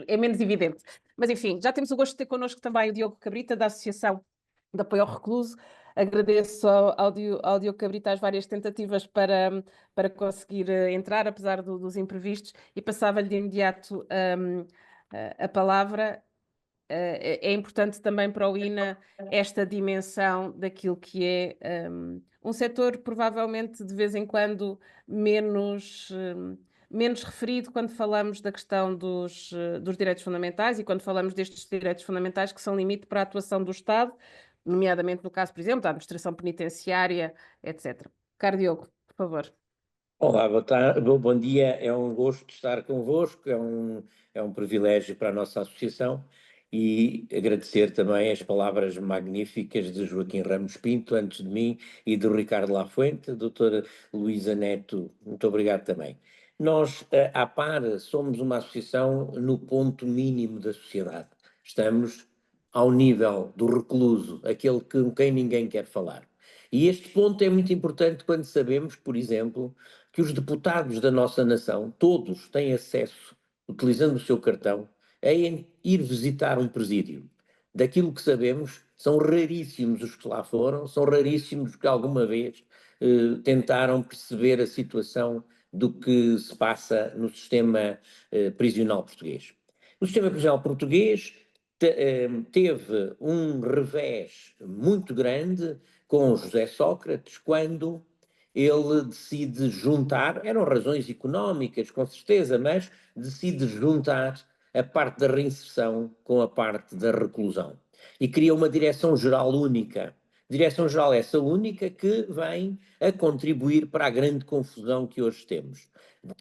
É menos evidente. Mas, enfim, já temos o gosto de ter connosco também o Diogo Cabrita, da Associação de Apoio ao Recluso. Agradeço ao Diogo Cabrita as várias tentativas para conseguir entrar, apesar dos imprevistos, e passava-lhe de imediato a palavra. É importante também para o INA esta dimensão daquilo que é um setor provavelmente de vez em quando menos referido quando falamos da questão dos direitos fundamentais, e quando falamos destes direitos fundamentais que são limite para a atuação do Estado, nomeadamente no caso, por exemplo, da administração penitenciária, etc. Caro Diogo, por favor. Olá, boa tarde, bom dia, é um gosto estar convosco, é um privilégio para a nossa associação, e agradecer também as palavras magníficas de Joaquim Ramos Pinto, antes de mim, e do Ricardo Lafuente, doutora Luísa Neto, muito obrigado também. Nós, à par, somos uma associação no ponto mínimo da sociedade, estamos ao nível do recluso, aquele com quem ninguém quer falar. E este ponto é muito importante quando sabemos, por exemplo, que os deputados da nossa nação, todos têm acesso, utilizando o seu cartão, a ir visitar um presídio. Daquilo que sabemos, são raríssimos os que lá foram, são raríssimos os que alguma vez tentaram perceber a situação do que se passa no sistema prisional português. O sistema prisional português teve um revés muito grande com José Sócrates, quando ele decide juntar, eram razões económicas, com certeza, mas decide juntar a parte da reinserção com a parte da reclusão. E cria uma direção-geral única. Direção-geral essa única que vem a contribuir para a grande confusão que hoje temos,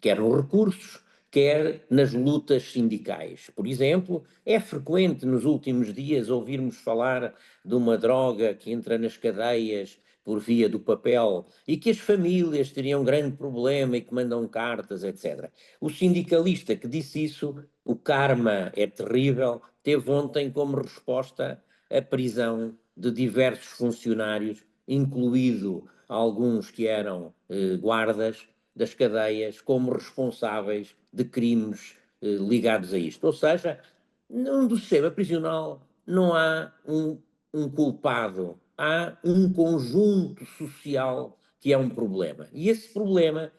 quer nos recursos, quer nas lutas sindicais. Por exemplo, é frequente nos últimos dias ouvirmos falar de uma droga que entra nas cadeias por via do papel e que as famílias teriam um grande problema e que mandam cartas, etc. O sindicalista que disse isso, o karma é terrível, teve ontem como resposta a prisão de diversos funcionários, incluído alguns que eram guardas das cadeias, como responsáveis de crimes ligados a isto. Ou seja, no sistema prisional não há um culpado, há um conjunto social que é um problema. E esse problema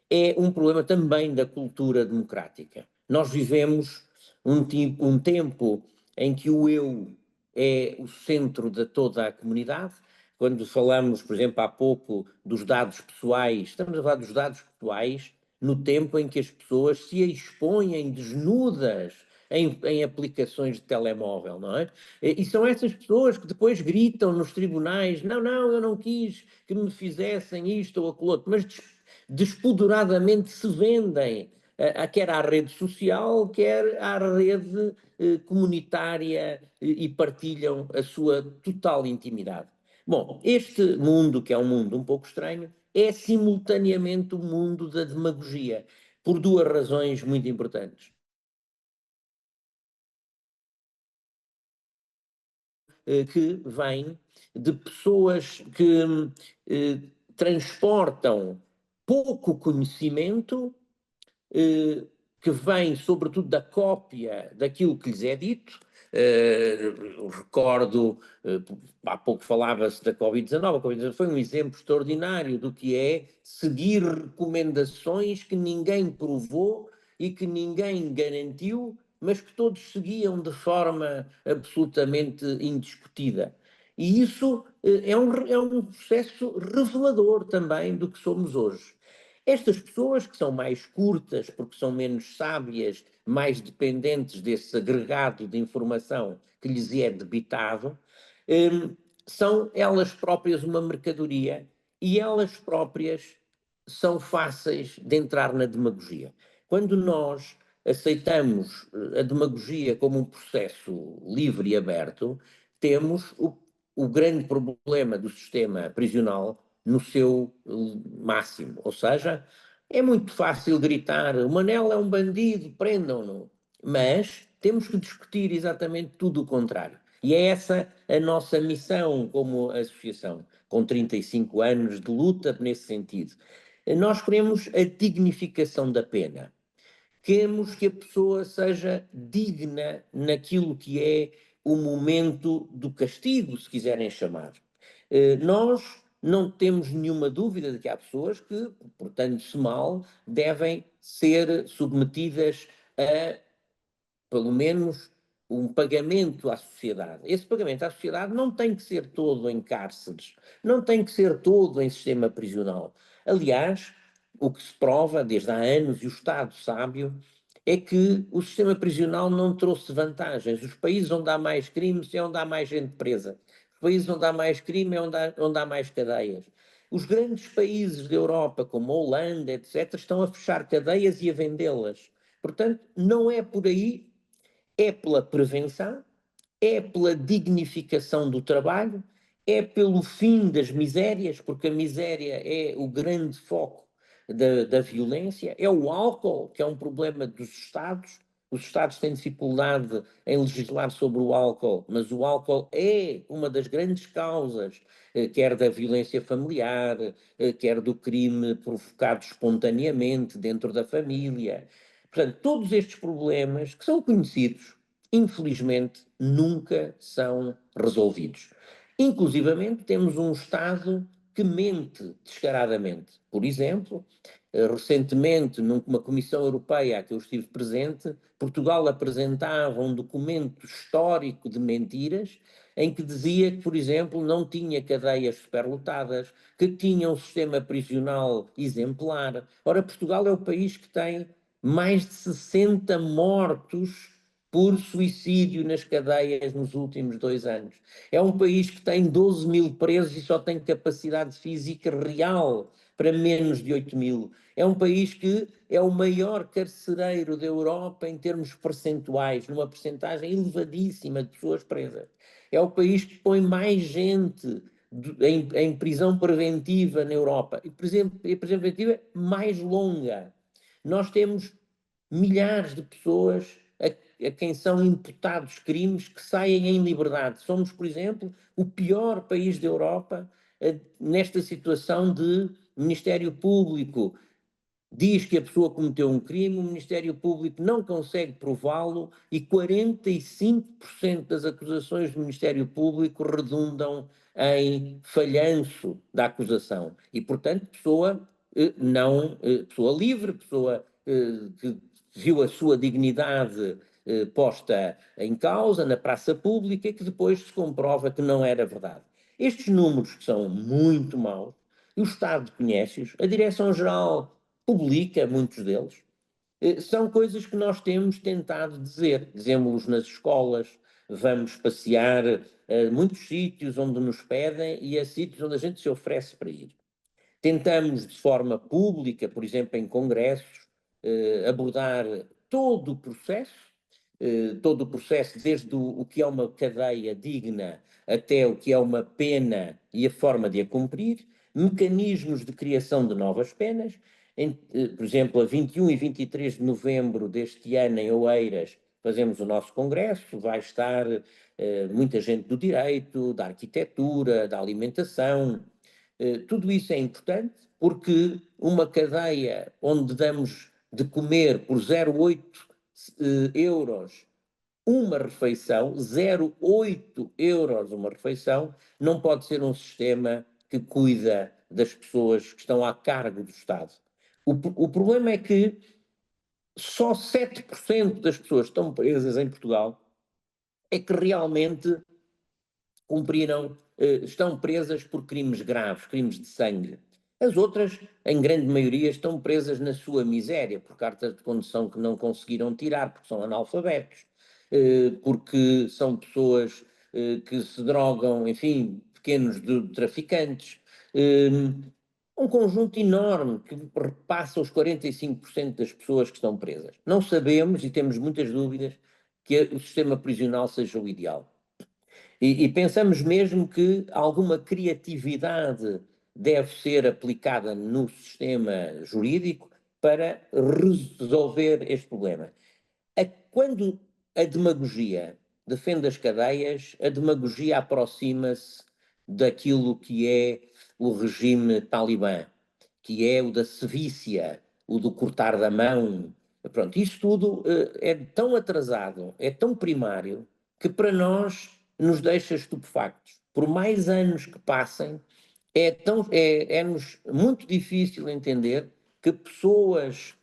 é um problema também da cultura democrática. Nós vivemos um tempo em que o eu é o centro de toda a comunidade. Quando falamos, por exemplo, há pouco dos dados pessoais, estamos a falar dos dados pessoais no tempo em que as pessoas se expõem desnudas em aplicações de telemóvel, não é? E são essas pessoas que depois gritam nos tribunais: não, não, eu não quis que me fizessem isto ou aquilo outro, mas despoderadamente se vendem, quer à rede social, quer à rede comunitária, e partilham a sua total intimidade. Bom, este mundo, que é um mundo um pouco estranho, é simultaneamente o mundo da demagogia, por duas razões muito importantes. Que vem de pessoas que transportam pouco conhecimento, que vem sobretudo da cópia daquilo que lhes é dito. Recordo, há pouco falava-se da Covid-19, a Covid-19 foi um exemplo extraordinário do que é seguir recomendações que ninguém provou e que ninguém garantiu, mas que todos seguiam de forma absolutamente indiscutida. E isso é um processo revelador também do que somos hoje. Estas pessoas, que são mais curtas, porque são menos sábias, mais dependentes desse agregado de informação que lhes é debitado, são elas próprias uma mercadoria e elas próprias são fáceis de entrar na demagogia. Quando nós aceitamos a demagogia como um processo livre e aberto, temos o grande problema do sistema prisional no seu máximo. Ou seja, é muito fácil gritar: o Manel é um bandido, prendam-no. Mas temos que discutir exatamente tudo o contrário. E é essa a nossa missão como associação, com 35 anos de luta nesse sentido. Nós queremos a dignificação da pena. Queremos que a pessoa seja digna naquilo que é o momento do castigo, se quiserem chamar. Nós não temos nenhuma dúvida de que há pessoas que, portando-se mal, devem ser submetidas a, pelo menos, um pagamento à sociedade. Esse pagamento à sociedade não tem que ser todo em cárceres, não tem que ser todo em sistema prisional. Aliás, o que se prova desde há anos, e o Estado sabe, é que o sistema prisional não trouxe vantagens. Os países onde há mais crimes é onde há mais gente presa. Os países onde há mais crime é onde há mais cadeias. Os grandes países da Europa, como a Holanda, etc., estão a fechar cadeias e a vendê-las. Portanto, não é por aí, é pela prevenção, é pela dignificação do trabalho, é pelo fim das misérias, porque a miséria é o grande foco da violência, é o álcool, que é um problema dos Estados. Os Estados têm dificuldade em legislar sobre o álcool, mas o álcool é uma das grandes causas, quer da violência familiar, quer do crime provocado espontaneamente dentro da família. Portanto, todos estes problemas que são conhecidos, infelizmente, nunca são resolvidos. Inclusivamente, temos um Estado que mente descaradamente. Por exemplo, recentemente, numa Comissão Europeia a que eu estive presente, Portugal apresentava um documento histórico de mentiras, em que dizia que, por exemplo, não tinha cadeias superlotadas, que tinha um sistema prisional exemplar. Ora, Portugal é o país que tem mais de 60 mortos por suicídio nas cadeias nos últimos 2 anos. É um país que tem 12 mil presos e só tem capacidade física real para menos de 8 mil. É um país que é o maior carcereiro da Europa em termos percentuais, numa percentagem elevadíssima de pessoas presas. É o país que põe mais gente em prisão preventiva na Europa. E, por exemplo, a prisão preventiva mais longa. Nós temos milhares de pessoas a quem são imputados crimes que saem em liberdade. Somos, por exemplo, o pior país da Europa nesta situação de Ministério Público diz que a pessoa cometeu um crime, o Ministério Público não consegue prová-lo e 45% das acusações do Ministério Público redundam em falhanço da acusação. E, portanto, pessoa pessoa livre, pessoa que viu a sua dignidade posta em causa na praça pública e que depois se comprova que não era verdade. Estes números que são muito maus, e o Estado conhece-os, a Direção-Geral publica muitos deles, são coisas que nós temos tentado dizer. Dizemos-los nas escolas, vamos passear a muitos sítios onde nos pedem e a sítios onde a gente se oferece para ir. Tentamos, de forma pública, por exemplo, em congressos, abordar todo o processo, desde o que é uma cadeia digna até o que é uma pena e a forma de a cumprir, mecanismos de criação de novas penas. Por exemplo, a 21 e 23 de novembro deste ano, em Oeiras, fazemos o nosso congresso, vai estar muita gente do direito, da arquitetura, da alimentação. Tudo isso é importante porque uma cadeia onde damos de comer por 0,8 euros uma refeição, 0,8 euros uma refeição, não pode ser um sistema que cuida das pessoas que estão a cargo do Estado. O problema é que só 7% das pessoas que estão presas em Portugal é que realmente estão presas por crimes graves, crimes de sangue. As outras, em grande maioria, estão presas na sua miséria, por cartas de condução que não conseguiram tirar, porque são analfabetos, porque são pessoas que se drogam, enfim, pequenos traficantes. Um conjunto enorme que repassa os 45% das pessoas que estão presas. Não sabemos, e temos muitas dúvidas, que o sistema prisional seja o ideal. E pensamos mesmo que alguma criatividade deve ser aplicada no sistema jurídico para resolver este problema. Quando a demagogia defende as cadeias, a demagogia aproxima-se daquilo que é o regime talibã, que é o da sevícia, o do cortar da mão. Pronto, isso tudo é tão atrasado, é tão primário, que para nós nos deixa estupefactos. Por mais anos que passem, é-nos muito difícil entender que pessoas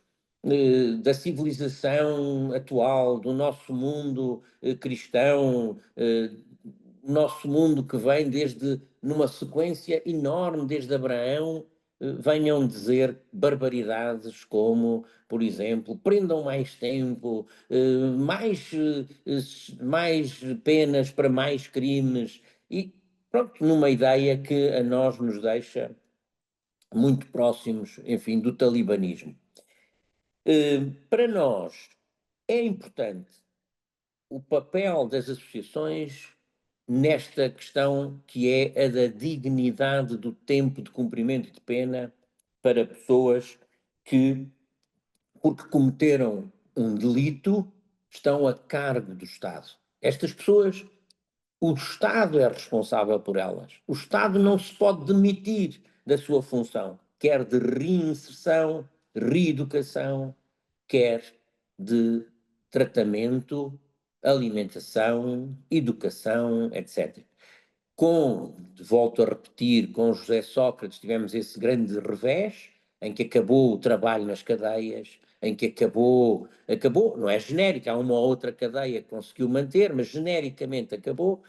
da civilização atual, do nosso mundo cristão, nosso mundo que vem desde, numa sequência enorme, desde Abraão, venham dizer barbaridades como, por exemplo, prendam mais tempo, mais penas para mais crimes, e pronto, numa ideia que a nós nos deixa muito próximos, enfim, do talibanismo. Para nós é importante o papel das associações nesta questão que é a da dignidade do tempo de cumprimento de pena para pessoas que, porque cometeram um delito, estão a cargo do Estado. Estas pessoas, o Estado é responsável por elas. O Estado não se pode demitir da sua função, quer de reinserção, reeducação, quer de tratamento, alimentação, educação, etc. Volto a repetir, com José Sócrates tivemos esse grande revés, em que acabou o trabalho nas cadeias, em que acabou, não é genérica, há uma ou outra cadeia que conseguiu manter, mas genericamente acabou.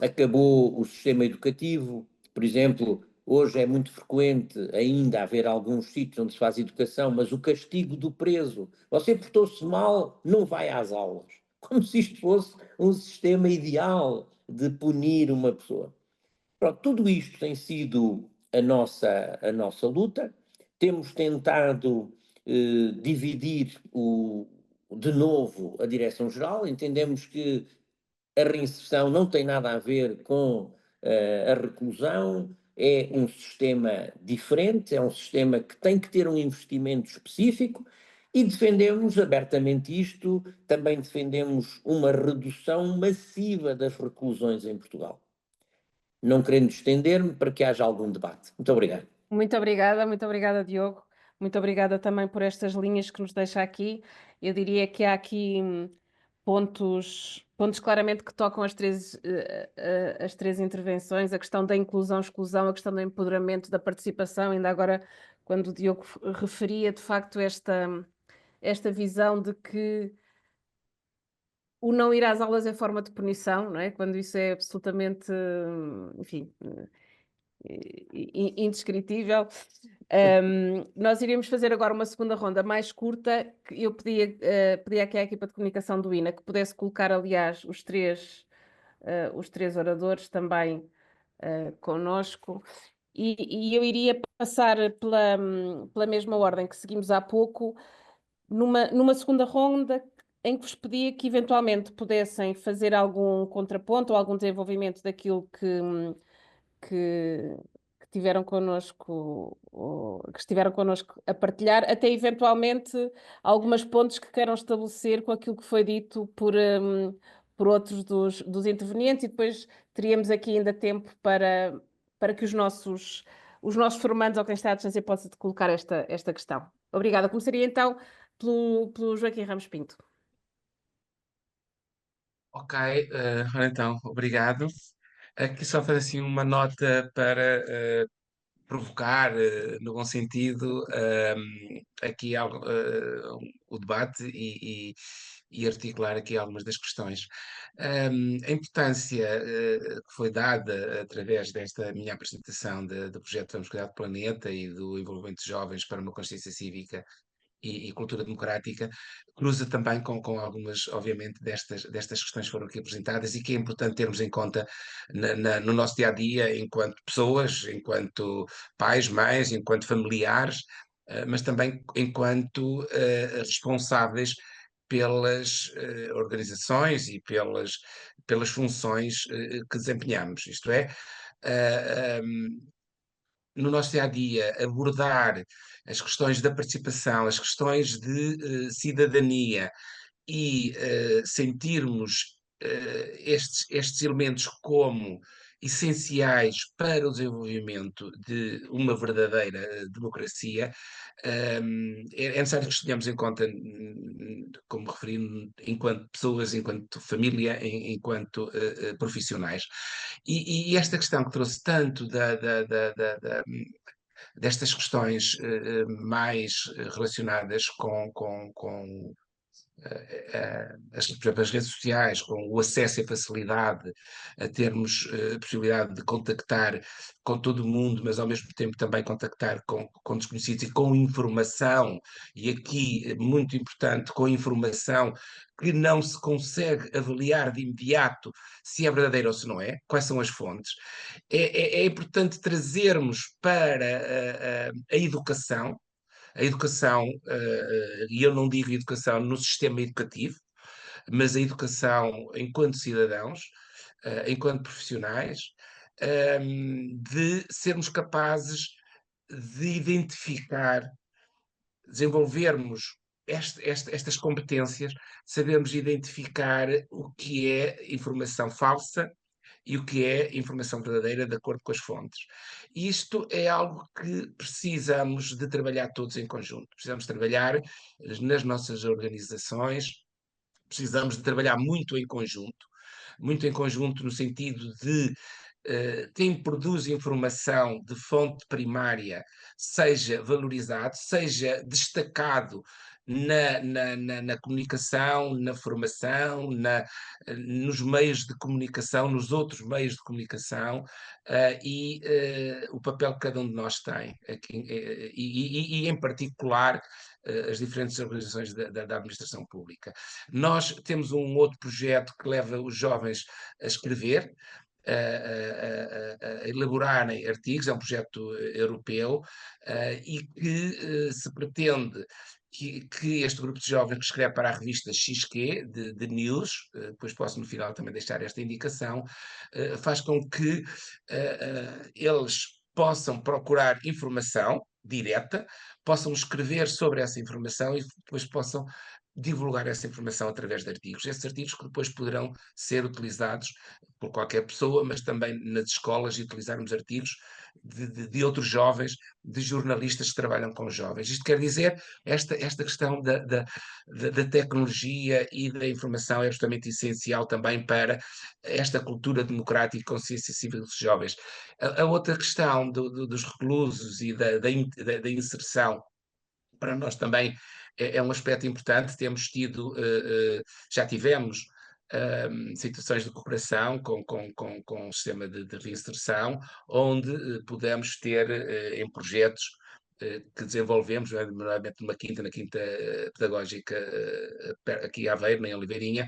Acabou o sistema educativo, por exemplo, hoje é muito frequente ainda haver alguns sítios onde se faz educação, mas o castigo do preso, você portou-se mal, não vai às aulas, como se isto fosse um sistema ideal de punir uma pessoa. Pronto, tudo isto tem sido a nossa luta. Temos tentado dividir de novo a Direção-Geral. Entendemos que a reinserção não tem nada a ver com a reclusão, é um sistema diferente, é um sistema que tem que ter um investimento específico e defendemos abertamente isto, também defendemos uma redução massiva das reclusões em Portugal. Não querendo estender-me para que haja algum debate. Muito obrigado. Muito obrigada, Diogo. Muito obrigada também por estas linhas que nos deixa aqui. Eu diria que há aqui pontos claramente que tocam as três intervenções, a questão da inclusão, exclusão, a questão do empoderamento, da participação. Ainda agora, quando o Diogo referia de facto esta visão de que o não ir às aulas é forma de punição, não é? Quando isso é absolutamente, enfim, indescritível. Nós iríamos fazer agora uma segunda ronda mais curta, que eu pedia aqui à equipa de comunicação do INA que pudesse colocar, aliás, os três oradores também connosco. E eu iria passar pela mesma ordem que seguimos há pouco, numa segunda ronda em que vos pedia que eventualmente pudessem fazer algum contraponto ou algum desenvolvimento daquilo que, que tiveram connosco, que estiveram connosco a partilhar, até eventualmente algumas pontes que queiram estabelecer com aquilo que foi dito por outros dos intervenientes, e depois teríamos aqui ainda tempo para que os nossos formandos ou quem está à distância possa colocar esta questão. Obrigada. Começaria então pelo Joaquim Ramos Pinto. Ok, ora então, obrigado. Aqui só fazer assim uma nota para provocar, no bom sentido, aqui o debate e articular aqui algumas das questões. A importância que foi dada através desta minha apresentação do projeto Vamos Cuidar do Planeta e do envolvimento de jovens para uma consciência cívica e cultura democrática, cruza também com algumas, obviamente, destas questões que foram aqui apresentadas e que é importante termos em conta no nosso dia a dia, enquanto pessoas, enquanto pais, mães, enquanto familiares, mas também enquanto responsáveis pelas organizações e pelas funções que desempenhamos. Isto é, no nosso dia a dia, abordar as questões da participação, as questões de cidadania e sentirmos estes elementos como essenciais para o desenvolvimento de uma verdadeira democracia, é necessário que tenhamos em conta, como referi, enquanto pessoas, enquanto família, enquanto profissionais. E esta questão que trouxe tanto destas questões mais relacionadas com por exemplo, as redes sociais, com o acesso e a facilidade a termos a possibilidade de contactar com todo o mundo, mas ao mesmo tempo também contactar com desconhecidos e com informação, e aqui muito importante, com informação que não se consegue avaliar de imediato se é verdadeira ou se não é, quais são as fontes. É importante trazermos para a educação, e eu não digo educação no sistema educativo, mas a educação enquanto cidadãos, enquanto profissionais, de sermos capazes de identificar, desenvolvermos estas competências, sabemos identificar o que é informação falsa e o que é informação verdadeira de acordo com as fontes. E isto é algo que precisamos de trabalhar todos em conjunto. Precisamos trabalhar nas nossas organizações, precisamos de trabalhar muito em conjunto no sentido de quem produz informação de fonte primária seja valorizado, seja destacado na comunicação, na formação, nos meios de comunicação, nos outros meios de comunicação, o papel que cada um de nós tem, aqui, e em particular as diferentes organizações da administração pública. Nós temos um outro projeto que leva os jovens a escrever, a elaborarem artigos, é um projeto europeu, e que se pretende que este grupo de jovens que escreve para a revista XQ, de News, depois posso no final também deixar esta indicação, faz com que eles possam procurar informação direta, possam escrever sobre essa informação e depois possam divulgar essa informação através de artigos. Esses artigos que depois poderão ser utilizados por qualquer pessoa, mas também nas escolas, e utilizarmos artigos de outros jovens, de jornalistas que trabalham com jovens. Isto quer dizer, esta questão da tecnologia e da informação é absolutamente essencial também para esta cultura democrática e consciência civil dos jovens. A outra questão dos reclusos e da inserção, para nós também é um aspecto importante. Temos tido, já tivemos situações de cooperação com o sistema de reinserção, onde pudemos ter em projetos que desenvolvemos, nomeadamente na Quinta Pedagógica aqui em Aveiro, em Oliveirinha,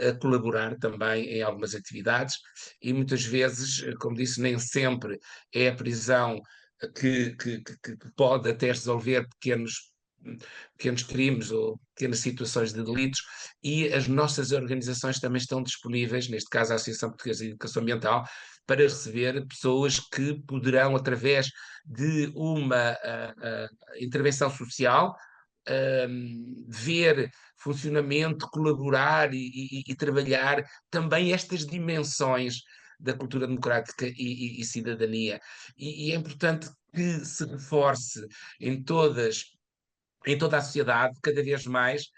a colaborar também em algumas atividades, e muitas vezes, como disse, nem sempre é a prisão que pode até resolver pequenos crimes ou pequenas situações de delitos, e as nossas organizações também estão disponíveis, neste caso a Associação Portuguesa de Educação Ambiental, para receber pessoas que poderão, através de uma intervenção social, ver funcionamento, colaborar e trabalhar também estas dimensões da cultura democrática e cidadania. E é importante que se reforce em toda a sociedade, cada vez mais,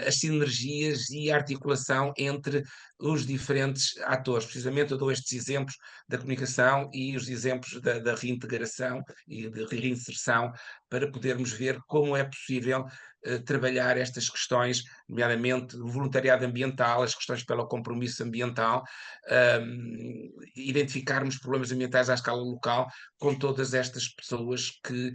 as sinergias e a articulação entre os diferentes atores. Precisamente eu dou estes exemplos da comunicação e os exemplos da reintegração e de reinserção, para podermos ver como é possível trabalhar estas questões, nomeadamente o voluntariado ambiental, as questões pelo compromisso ambiental, identificarmos problemas ambientais à escala local com todas estas pessoas que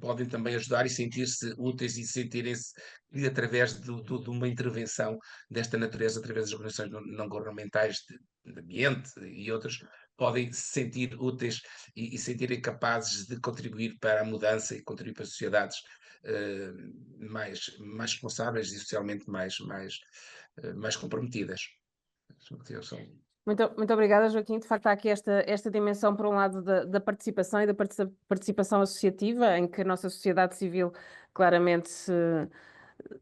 podem também ajudar e sentir-se úteis e sentirem-se que, através de uma intervenção desta natureza, através das organizações não governamentais de ambiente e outras, podem se sentir úteis e sentirem capazes de contribuir para a mudança e contribuir para sociedades mais responsáveis e socialmente mais comprometidas. Muito obrigada, Joaquim. De facto, há aqui esta dimensão, por um lado, da participação e da participação associativa, em que a nossa sociedade civil claramente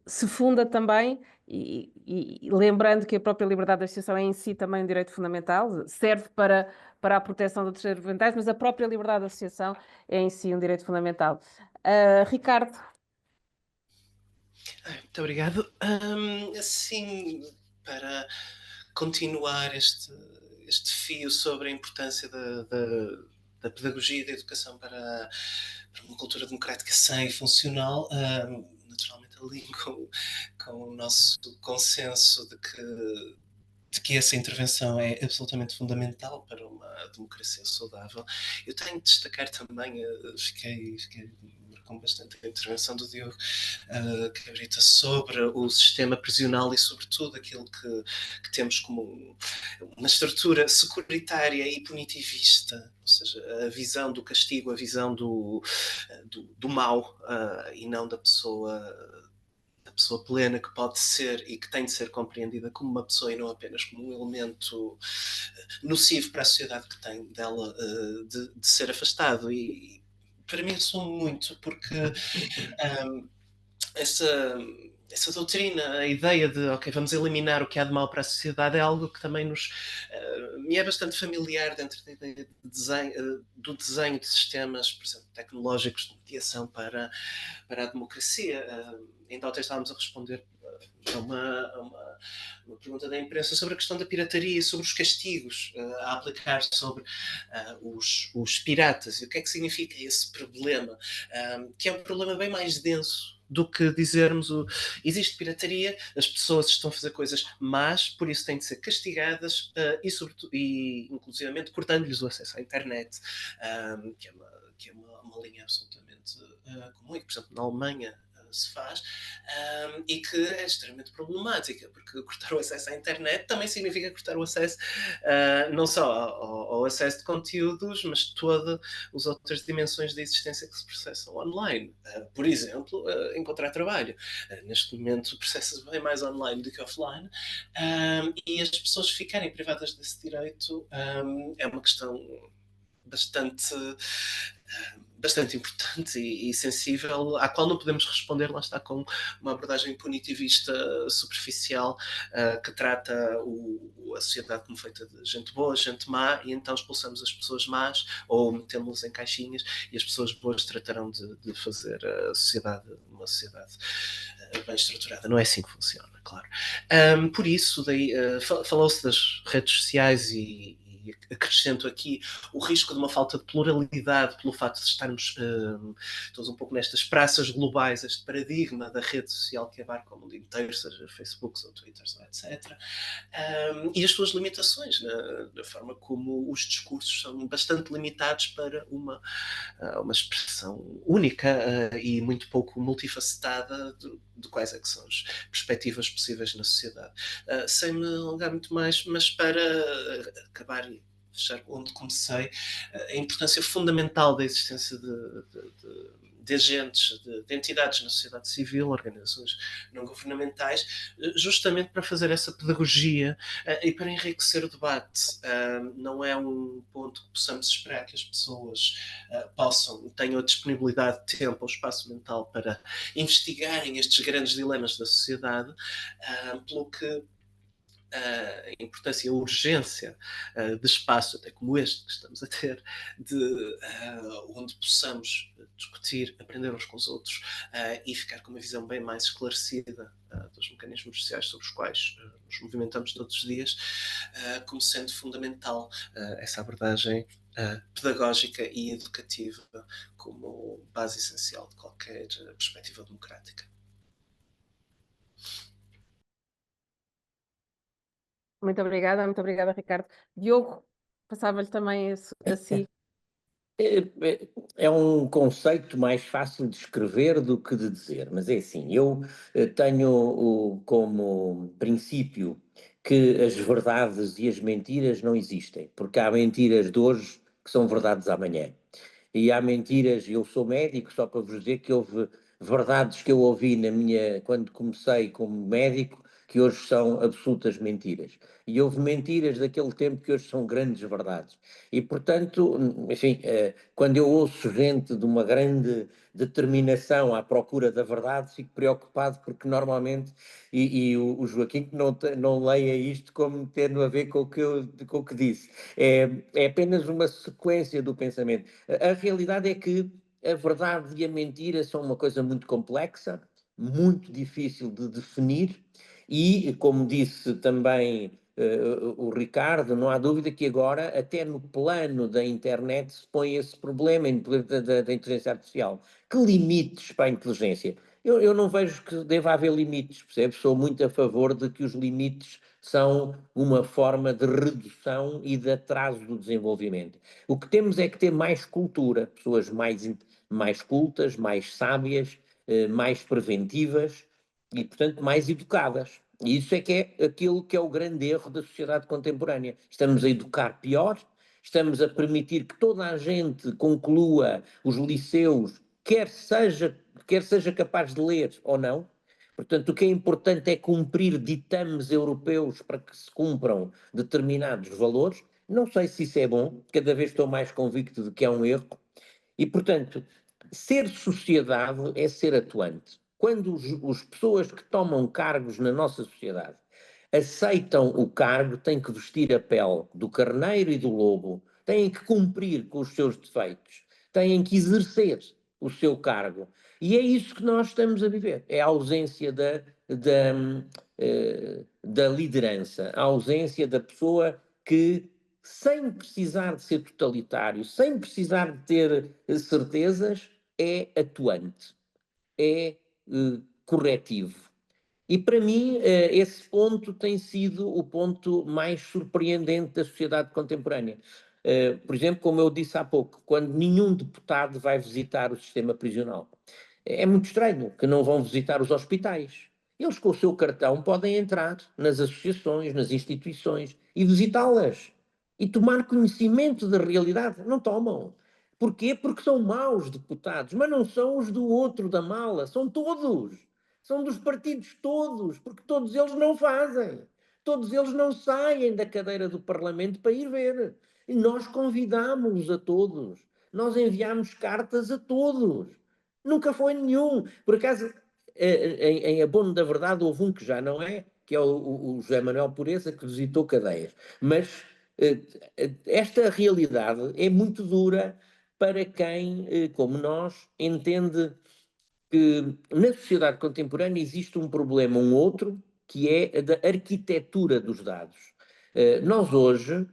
se funda também, e lembrando que a própria liberdade de associação é em si também um direito fundamental, serve para a proteção dos direitos fundamentais, mas a própria liberdade de associação é em si um direito fundamental. Ricardo. Muito obrigado. Assim, para continuar este fio sobre a importância da pedagogia e da educação para uma cultura democrática sã e funcional, naturalmente alinho com o nosso consenso de que essa intervenção é absolutamente fundamental para uma democracia saudável. Eu tenho de destacar também, fiquei com bastante a intervenção do Diogo Cabrita sobre o sistema prisional e, sobretudo, aquilo que temos como uma estrutura securitária e punitivista, ou seja, a visão do castigo, a visão do mal, e não da pessoa plena, que pode ser e que tem de ser compreendida como uma pessoa e não apenas como um elemento nocivo para a sociedade, que tem dela de ser afastado. E para mim sou muito, porque essa doutrina, a ideia de, ok, vamos eliminar o que há de mal para a sociedade, é algo que também me é bastante familiar dentro da ideia do desenho de sistemas, por exemplo, tecnológicos de mediação para a democracia. Ainda ontem estávamos a responder a uma pergunta da imprensa sobre a questão da pirataria e sobre os castigos a aplicar sobre os piratas, e o que é que significa esse problema, que é um problema bem mais denso do que dizermos existe pirataria, as pessoas estão a fazer coisas más, por isso têm de ser castigadas, e inclusivamente cortando-lhes o acesso à internet, que é uma linha absolutamente comum, e que, por exemplo, na Alemanha se faz, e que é extremamente problemática, porque cortar o acesso à internet também significa cortar o acesso não só ao acesso de conteúdos, mas todas as outras dimensões da existência que se processam online. Por exemplo, encontrar trabalho. Neste momento processa-se bem mais online do que offline, e as pessoas ficarem privadas desse direito é uma questão bastante bastante importante e sensível, à qual não podemos responder, lá está, com uma abordagem punitivista superficial, que trata a sociedade como feita de gente boa, gente má, e então expulsamos as pessoas más ou metemos-las em caixinhas, e as pessoas boas tratarão de fazer a sociedade uma sociedade bem estruturada. Não é assim que funciona, claro. Por isso, daí, falou-se das redes sociais e acrescento aqui o risco de uma falta de pluralidade pelo facto de estarmos todos um pouco nestas praças globais, este paradigma da rede social que abarca o mundo inteiro, seja Facebooks ou Twitters, etc. E as suas limitações na forma como os discursos são bastante limitados para uma expressão única e muito pouco multifacetada de quais é que são as perspectivas possíveis na sociedade. Sem me alongar muito mais, mas para acabar e fechar onde comecei, a importância fundamental da existência de agentes, de entidades na sociedade civil, organizações não governamentais, justamente para fazer essa pedagogia e para enriquecer o debate. Não é um ponto que possamos esperar que as pessoas tenham a disponibilidade de tempo ou espaço mental para investigarem estes grandes dilemas da sociedade, pelo que a importância e a urgência de espaço, até como este que estamos a ter, onde possamos discutir, aprender uns com os outros e ficar com uma visão bem mais esclarecida dos mecanismos sociais sobre os quais nos movimentamos todos os dias, como sendo fundamental essa abordagem pedagógica e educativa como base essencial de qualquer perspectiva democrática. Muito obrigada, Ricardo. Diogo, passava-lhe também a si. É um conceito mais fácil de escrever do que de dizer, mas é assim, eu tenho como princípio que as verdades e as mentiras não existem, porque há mentiras de hoje que são verdades amanhã. E há mentiras, eu sou médico, só para vos dizer que houve verdades que eu ouvi quando comecei como médico, que hoje são absolutas mentiras. E houve mentiras daquele tempo que hoje são grandes verdades. E, portanto, enfim, quando eu ouço gente de uma grande determinação à procura da verdade, fico preocupado porque normalmente, e o Joaquim que não leia isto como tendo a ver com o que disse, é apenas uma sequência do pensamento. A realidade é que a verdade e a mentira são uma coisa muito complexa, muito difícil de definir e, como disse também o Ricardo, não há dúvida que agora, até no plano da internet, se põe esse problema da inteligência artificial. Que limites para a inteligência? Eu não vejo que deva haver limites, percebe? Sou muito a favor de que os limites são uma forma de redução e de atraso do desenvolvimento. O que temos é que ter mais cultura, pessoas mais cultas, mais sábias, mais preventivas e, portanto, mais educadas. E isso é que é aquilo que é o grande erro da sociedade contemporânea. Estamos a educar pior, estamos a permitir que toda a gente conclua os liceus, quer seja capaz de ler ou não. Portanto, o que é importante é cumprir ditames europeus para que se cumpram determinados valores. Não sei se isso é bom, cada vez estou mais convicto de que é um erro. E, portanto, ser sociedade é ser atuante. Quando as pessoas que tomam cargos na nossa sociedade aceitam o cargo, têm que vestir a pele do carneiro e do lobo, têm que cumprir com os seus defeitos, têm que exercer o seu cargo. E é isso que nós estamos a viver, é a ausência da liderança, a ausência da pessoa que, sem precisar de ser totalitário, sem precisar de ter certezas, é atuante, é corretivo. E para mim, esse ponto tem sido o ponto mais surpreendente da sociedade contemporânea. Por exemplo, como eu disse há pouco, quando nenhum deputado vai visitar o sistema prisional. É muito estranho que não vão visitar os hospitais. Eles, com o seu cartão, podem entrar nas associações, nas instituições e visitá-las. E tomar conhecimento da realidade. Não tomam. Porquê? Porque são maus deputados, mas não são os do outro da mala, são todos. São dos partidos todos, porque todos eles não fazem. Todos eles não saem da cadeira do Parlamento para ir ver. E nós convidamos-os a todos. nós enviámos cartas a todos. Nunca foi nenhum. Por acaso, em abono da verdade, houve um que já não é, que é o José Manuel Pureza, que visitou cadeias. Mas esta realidade é muito dura para quem, como nós, entende que na sociedade contemporânea existe um problema, um outro, que é a da arquitetura dos dados. Nós hoje,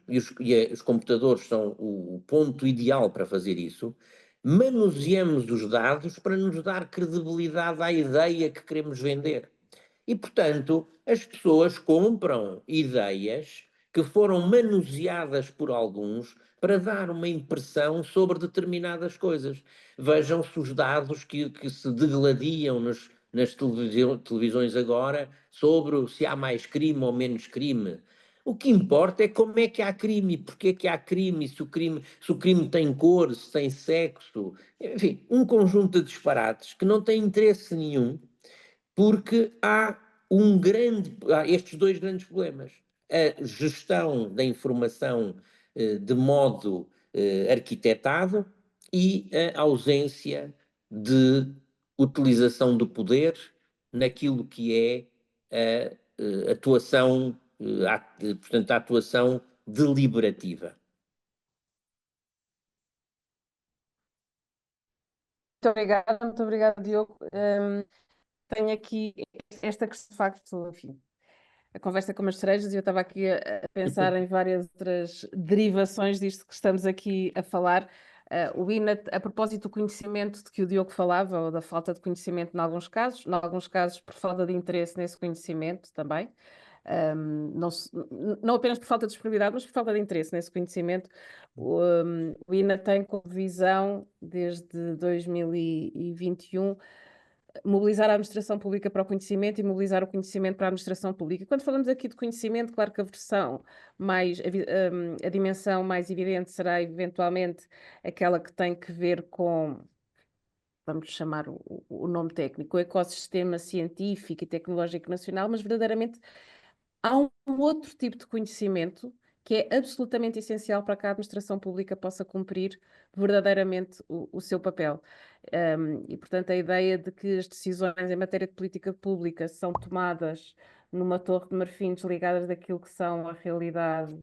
os computadores são o ponto ideal para fazer isso, manuseamos os dados para nos dar credibilidade à ideia que queremos vender. E, portanto, as pessoas compram ideias que foram manuseadas por alguns para dar uma impressão sobre determinadas coisas. Vejam-se os dados que se degladiam nas televisões agora sobre se há mais crime ou menos crime. O que importa é como é que há crime, porque é que há crime, se o crime tem cor, se tem sexo, enfim, um conjunto de disparates que não tem interesse nenhum, porque há estes dois grandes problemas. A gestão da informação de modo arquitetado e a ausência de utilização do poder naquilo que é a atuação, portanto, a atuação deliberativa. Muito obrigada, Diogo. Tenho aqui esta questão, de facto, enfim, a conversa com as cerejas, e eu estava aqui a pensar em várias outras derivações disto que estamos aqui a falar. O INA, a propósito do conhecimento de que o Diogo falava, ou da falta de conhecimento em alguns casos por falta de interesse nesse conhecimento também. Não apenas por falta de disponibilidade, mas por falta de interesse nesse conhecimento. O INA tem como visão, desde 2021, mobilizar a administração pública para o conhecimento e mobilizar o conhecimento para a administração pública. Quando falamos aqui de conhecimento, claro que a versão mais, a dimensão mais evidente será eventualmente aquela que tem que ver com, vamos chamar o nome técnico, o ecossistema científico e tecnológico nacional, mas verdadeiramente há um outro tipo de conhecimento que é absolutamente essencial para que a administração pública possa cumprir verdadeiramente o seu papel. E, portanto, a ideia de que as decisões em matéria de política pública são tomadas numa torre de marfim desligadas daquilo que são a realidade,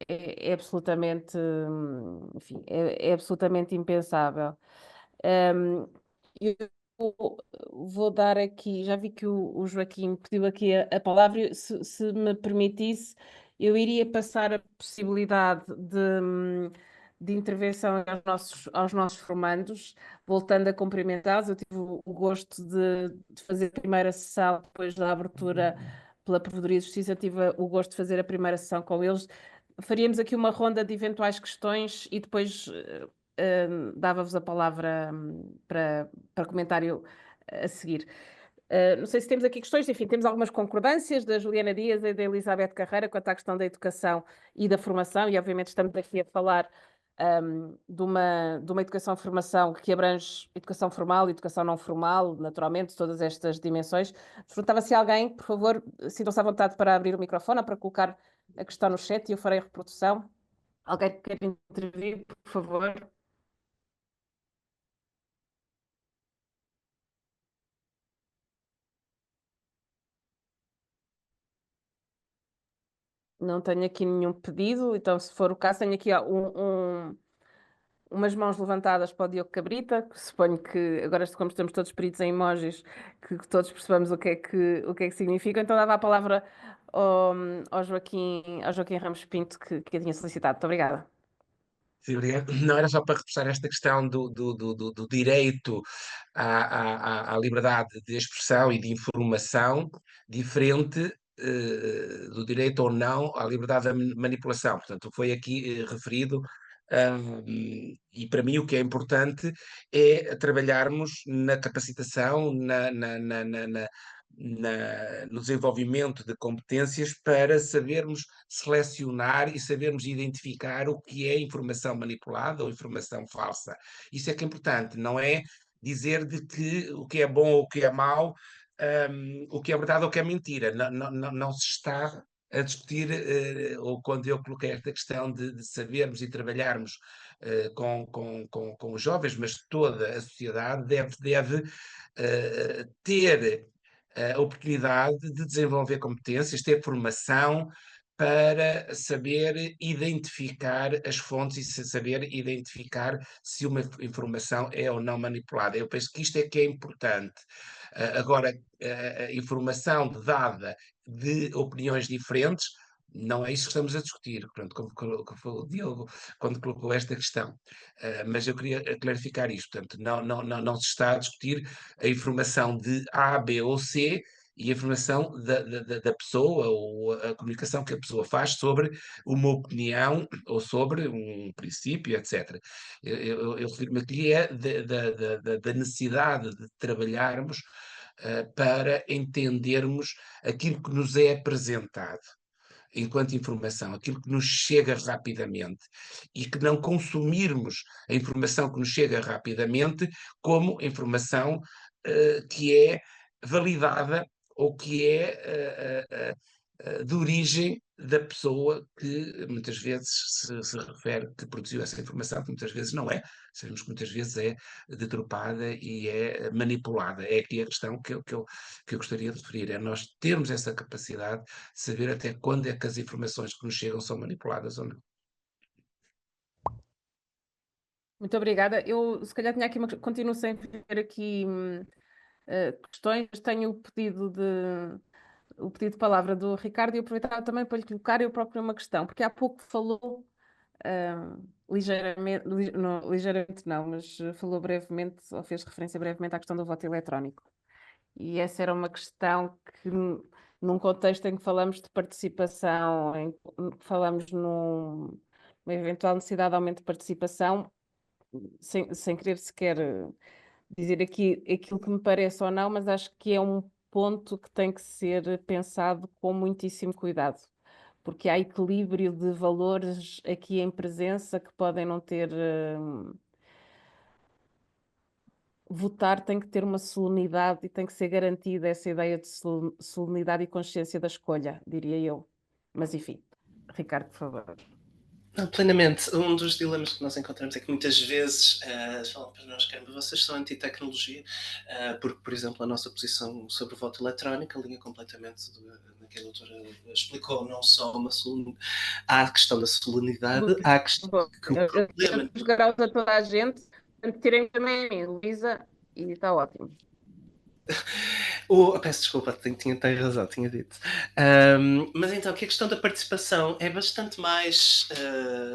é absolutamente, enfim, é absolutamente impensável. Eu vou dar aqui, já vi que o Joaquim pediu aqui a palavra, se me permitisse, eu iria passar a possibilidade de intervenção aos nossos formandos, voltando a cumprimentá-los. Eu tive o gosto de fazer a primeira sessão, depois da abertura pela Provedoria de Justiça, tive o gosto de fazer a primeira sessão com eles. Faríamos aqui uma ronda de eventuais questões e depois dava-vos a palavra para comentário a seguir. Não sei se temos aqui questões, enfim, temos algumas concordâncias da Juliana Dias e da Elizabeth Carreira quanto à questão da educação e da formação, e obviamente estamos aqui a falar de uma educação-formação que abrange educação formal e educação não formal, naturalmente, todas estas dimensões. Perguntava se alguém, por favor, sintam-se à vontade para abrir o microfone ou para colocar a questão no chat e eu farei a reprodução. Alguém quer intervir, por favor? Não tenho aqui nenhum pedido, então se for o caso, tenho aqui umas mãos levantadas para o Diogo Cabrita, que suponho que agora, como estamos todos peritos em emojis, que todos percebamos o que é que significa. Então dava a palavra ao Joaquim Ramos Pinto, que a tinha solicitado. Muito obrigada. Sim, obrigado. Não era só para reforçar esta questão do direito à liberdade de expressão e de informação, diferente do direito ou não à liberdade da manipulação. Portanto, foi aqui referido, e para mim o que é importante é trabalharmos na capacitação, no desenvolvimento de competências para sabermos selecionar e sabermos identificar o que é informação manipulada ou informação falsa. Isso é que é importante, não é dizer de que o que é bom ou o que é mau, o que é verdade ou o que é mentira. Não se está a discutir, ou quando eu coloquei esta questão de sabermos e trabalharmos com os jovens, mas toda a sociedade deve ter a oportunidade de desenvolver competências, ter formação para saber identificar as fontes e saber identificar se uma informação é ou não manipulada. Eu penso que isto é que é importante. Agora, a informação dada de opiniões diferentes, não é isso que estamos a discutir, pronto, como falou o Diogo quando colocou esta questão. Mas eu queria clarificar isto, portanto, não se está a discutir a informação de A, B ou C e a informação da pessoa ou a comunicação que a pessoa faz sobre uma opinião ou sobre um princípio, etc. Eu refiro-me aqui da necessidade de trabalharmos para entendermos aquilo que nos é apresentado enquanto informação, aquilo que nos chega rapidamente e que não consumirmos a informação que nos chega rapidamente como informação que é validada ou que é de origem da pessoa que muitas vezes se refere que produziu essa informação, que muitas vezes não é. Sabemos que muitas vezes é deturpada e é manipulada. É aqui a questão que eu gostaria de referir, é nós termos essa capacidade de saber até quando é que as informações que nos chegam são manipuladas ou não. Muito obrigada. Eu, se calhar, tinha aqui continuo sem ver aqui questões, tenho o pedido de palavra do Ricardo e aproveitava também para lhe colocar eu próprio uma questão, porque há pouco falou ligeiramente, ligeiramente não, mas falou brevemente, ou fez referência brevemente à questão do voto eletrónico. E essa era uma questão que, num contexto em que falamos de participação, em que falamos numa eventual necessidade de aumento de participação, sem querer sequer dizer aqui aquilo que me parece ou não, mas acho que é um ponto que tem que ser pensado com muitíssimo cuidado, porque há equilíbrio de valores aqui em presença que podem não ter. Votar tem que ter uma solenidade e tem que ser garantida essa ideia de solenidade e consciência da escolha, diria eu. Mas enfim, Ricardo, por favor. Não, plenamente. Um dos dilemas que nós encontramos é que muitas vezes falam para nós, caramba, vocês são anti-tecnologia, porque, por exemplo, a nossa posição sobre o voto eletrónico alinha completamente do que a doutora explicou, não só há a questão da solenidade, há a questão que o problema... Os graus a toda a gente, tirem também a mim, Luísa, e está ótimo. Peço desculpa, tem razão, tinha dito. Mas então, que a questão da participação é bastante mais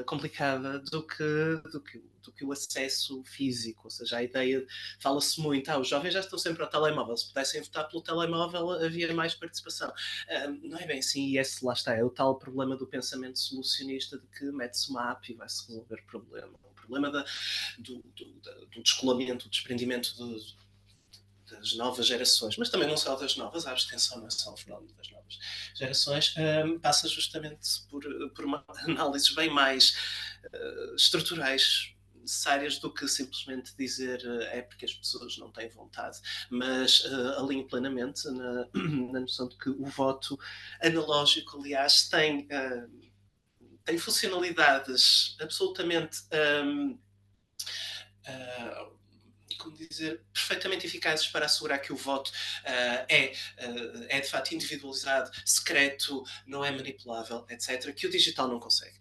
complicada do que o acesso físico, ou seja, a ideia, fala-se muito, os jovens já estão sempre ao telemóvel, se pudessem votar pelo telemóvel havia mais participação. Não é bem assim, e esse lá está, é o tal problema do pensamento solucionista de que mete-se uma app e vai-se resolver o problema. O problema do descolamento, do desprendimento das novas gerações, mas também não só das novas, a abstenção não é só o fenómeno das novas gerações, passa justamente por uma análises bem mais estruturais, necessárias do que simplesmente dizer é porque as pessoas não têm vontade, mas alinho plenamente na noção de que o voto analógico, aliás, tem funcionalidades absolutamente como dizer, perfeitamente eficazes para assegurar que o voto é de facto individualizado, secreto, não é manipulável, etc., que o digital não consegue.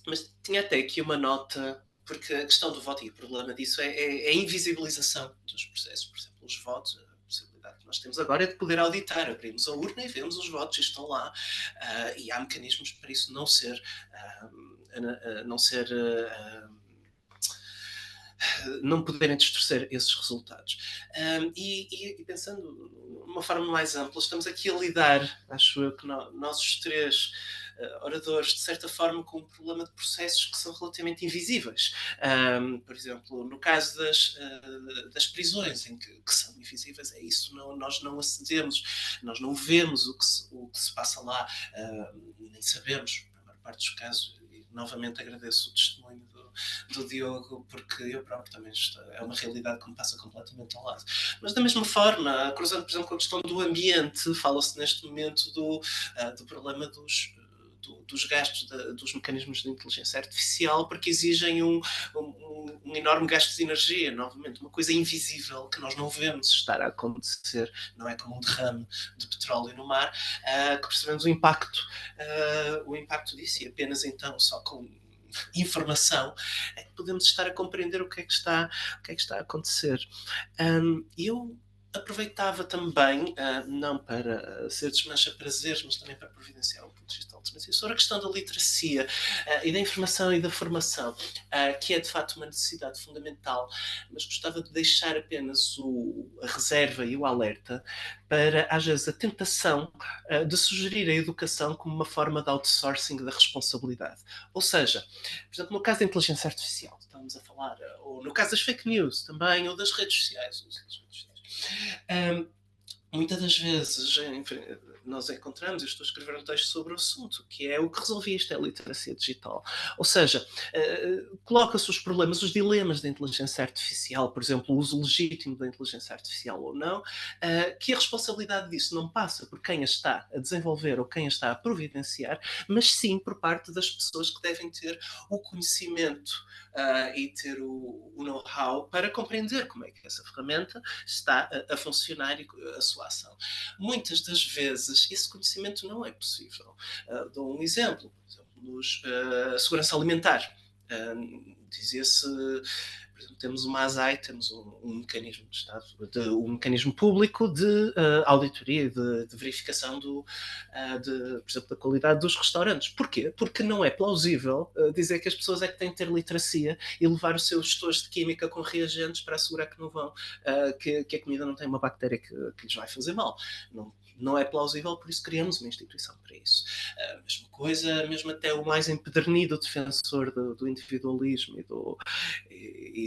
Mas tinha até aqui uma nota, porque a questão do voto e o problema disso é a invisibilização dos processos. Por exemplo, os votos, a possibilidade que nós temos agora é de poder auditar. Abrimos a urna e vemos os votos, estão lá. E há mecanismos para isso não poderem distorcer esses resultados. E pensando de uma forma mais ampla, estamos aqui a lidar, acho eu, que nós os três oradores, de certa forma, com um problema de processos que são relativamente invisíveis. Por exemplo, no caso das prisões, em que são invisíveis, é isso, nós não acedemos, nós não vemos o que se passa lá, nem sabemos, na maior parte dos casos. E novamente agradeço o testemunho do Diogo, porque eu próprio também é uma realidade que me passa completamente ao lado. Mas da mesma forma, cruzando, por exemplo, com a questão do ambiente, fala-se neste momento do problema dos gastos dos mecanismos de inteligência artificial, porque exigem um enorme gasto de energia, novamente, uma coisa invisível que nós não vemos estar a acontecer, não é como um derrame de petróleo no mar, que percebemos o impacto disso, e apenas então, só com informação, é que podemos estar a compreender o que é que está a acontecer. Eu aproveitava também, não para ser desmancha-prazeres, mas também para providenciar um ponto de vista alternativo, sobre a questão da literacia e da informação e da formação, que é de facto uma necessidade fundamental, mas gostava de deixar apenas a reserva e o alerta para, às vezes, a tentação de sugerir a educação como uma forma de outsourcing da responsabilidade. Ou seja, por exemplo, no caso da inteligência artificial, estamos a falar, ou no caso das fake news também, ou das redes sociais, muitas das vezes nós encontramos, eu estou a escrever um texto sobre o assunto, que é o que resolvia isto, é a literacia digital. Ou seja, coloca-se os problemas, os dilemas da inteligência artificial, por exemplo, o uso legítimo da inteligência artificial ou não, que a responsabilidade disso não passa por quem a está a desenvolver ou quem a está a providenciar, mas sim por parte das pessoas que devem ter o conhecimento e ter o know-how para compreender como é que essa ferramenta está a funcionar e a sua ação. Muitas das vezes esse conhecimento não é possível. Dou um exemplo, nos segurança alimentar. Dizia-se, por exemplo, temos uma ASAI, temos um mecanismo de Estado, um mecanismo público de auditoria e de verificação por exemplo, da qualidade dos restaurantes. Porquê? Porque não é plausível dizer que as pessoas é que têm que ter literacia e levar os seus gestores de química com reagentes para assegurar que não vão, que a comida não tem uma bactéria que lhes vai fazer mal. Não é plausível, por isso criamos uma instituição para isso. A mesma coisa, mesmo até o mais empedernido defensor do individualismo e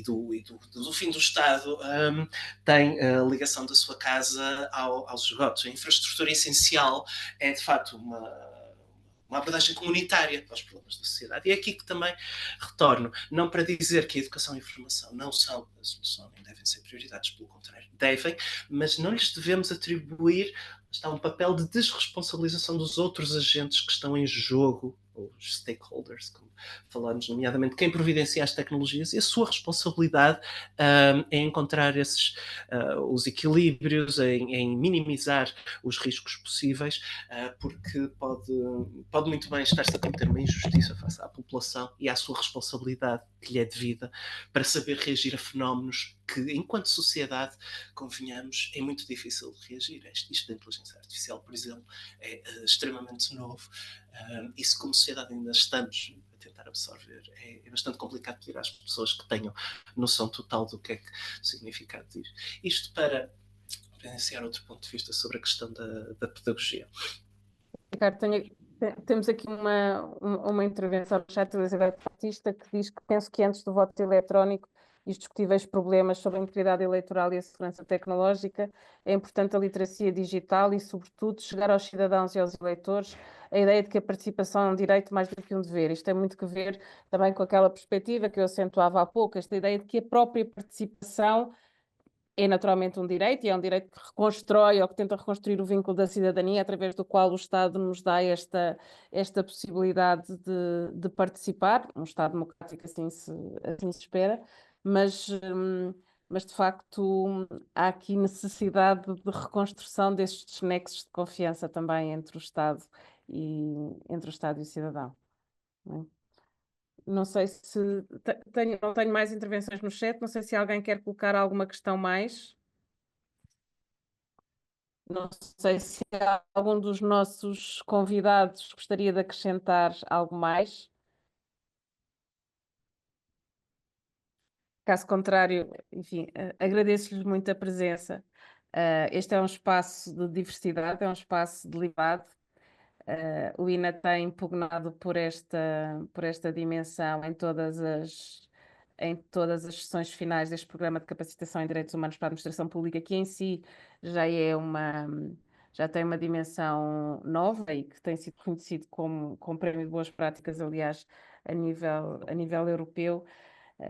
do fim do Estado tem a ligação da sua casa aos esgotos. A infraestrutura essencial é, de facto, uma abordagem comunitária para os problemas da sociedade. E é aqui que também retorno, não para dizer que a educação e a formação não são a solução, nem devem ser prioridades, pelo contrário, devem, mas não lhes devemos atribuir um papel de desresponsabilização dos outros agentes que estão em jogo, os stakeholders, como falamos, nomeadamente quem providencia as tecnologias, e a sua responsabilidade é encontrar os equilíbrios, em minimizar os riscos possíveis, porque pode muito bem estar-se a cometer uma injustiça face à população e à sua responsabilidade que lhe é devida para saber reagir a fenómenos que, enquanto sociedade, convenhamos, é muito difícil de reagir. Isto da inteligência artificial, por exemplo, é extremamente novo, e se como sociedade ainda estamos a tentar absorver, é bastante complicado pedir às pessoas que tenham noção total do que é que o significado diz. Isto para evidenciar outro ponto de vista sobre a questão da pedagogia. Ricardo, temos aqui uma intervenção no chat do Elizabeth Batista que diz que penso que antes do voto eletrónico e os discutíveis problemas sobre a integridade eleitoral e a segurança tecnológica, é importante a literacia digital e, sobretudo, chegar aos cidadãos e aos eleitores a ideia de que a participação é um direito mais do que um dever. Isto tem muito que ver também com aquela perspectiva que eu acentuava há pouco, esta ideia de que a própria participação é naturalmente um direito, e é um direito que reconstrói ou que tenta reconstruir o vínculo da cidadania, através do qual o Estado nos dá esta possibilidade de participar, um Estado democrático assim se espera, mas de facto há aqui necessidade de reconstrução destes nexos de confiança também entre o Estado e o cidadão. Não é? Não sei se não tenho mais intervenções no chat, não sei se alguém quer colocar alguma questão mais. Não sei se algum dos nossos convidados gostaria de acrescentar algo mais. Caso contrário, enfim, agradeço-lhes muito a presença. Este é um espaço de diversidade, é um espaço de liberdade. O INA tem impugnado por esta dimensão em todas as sessões finais deste programa de capacitação em direitos humanos para a administração pública, que em si já tem uma dimensão nova e que tem sido conhecido como prémio de boas práticas, aliás, a nível europeu.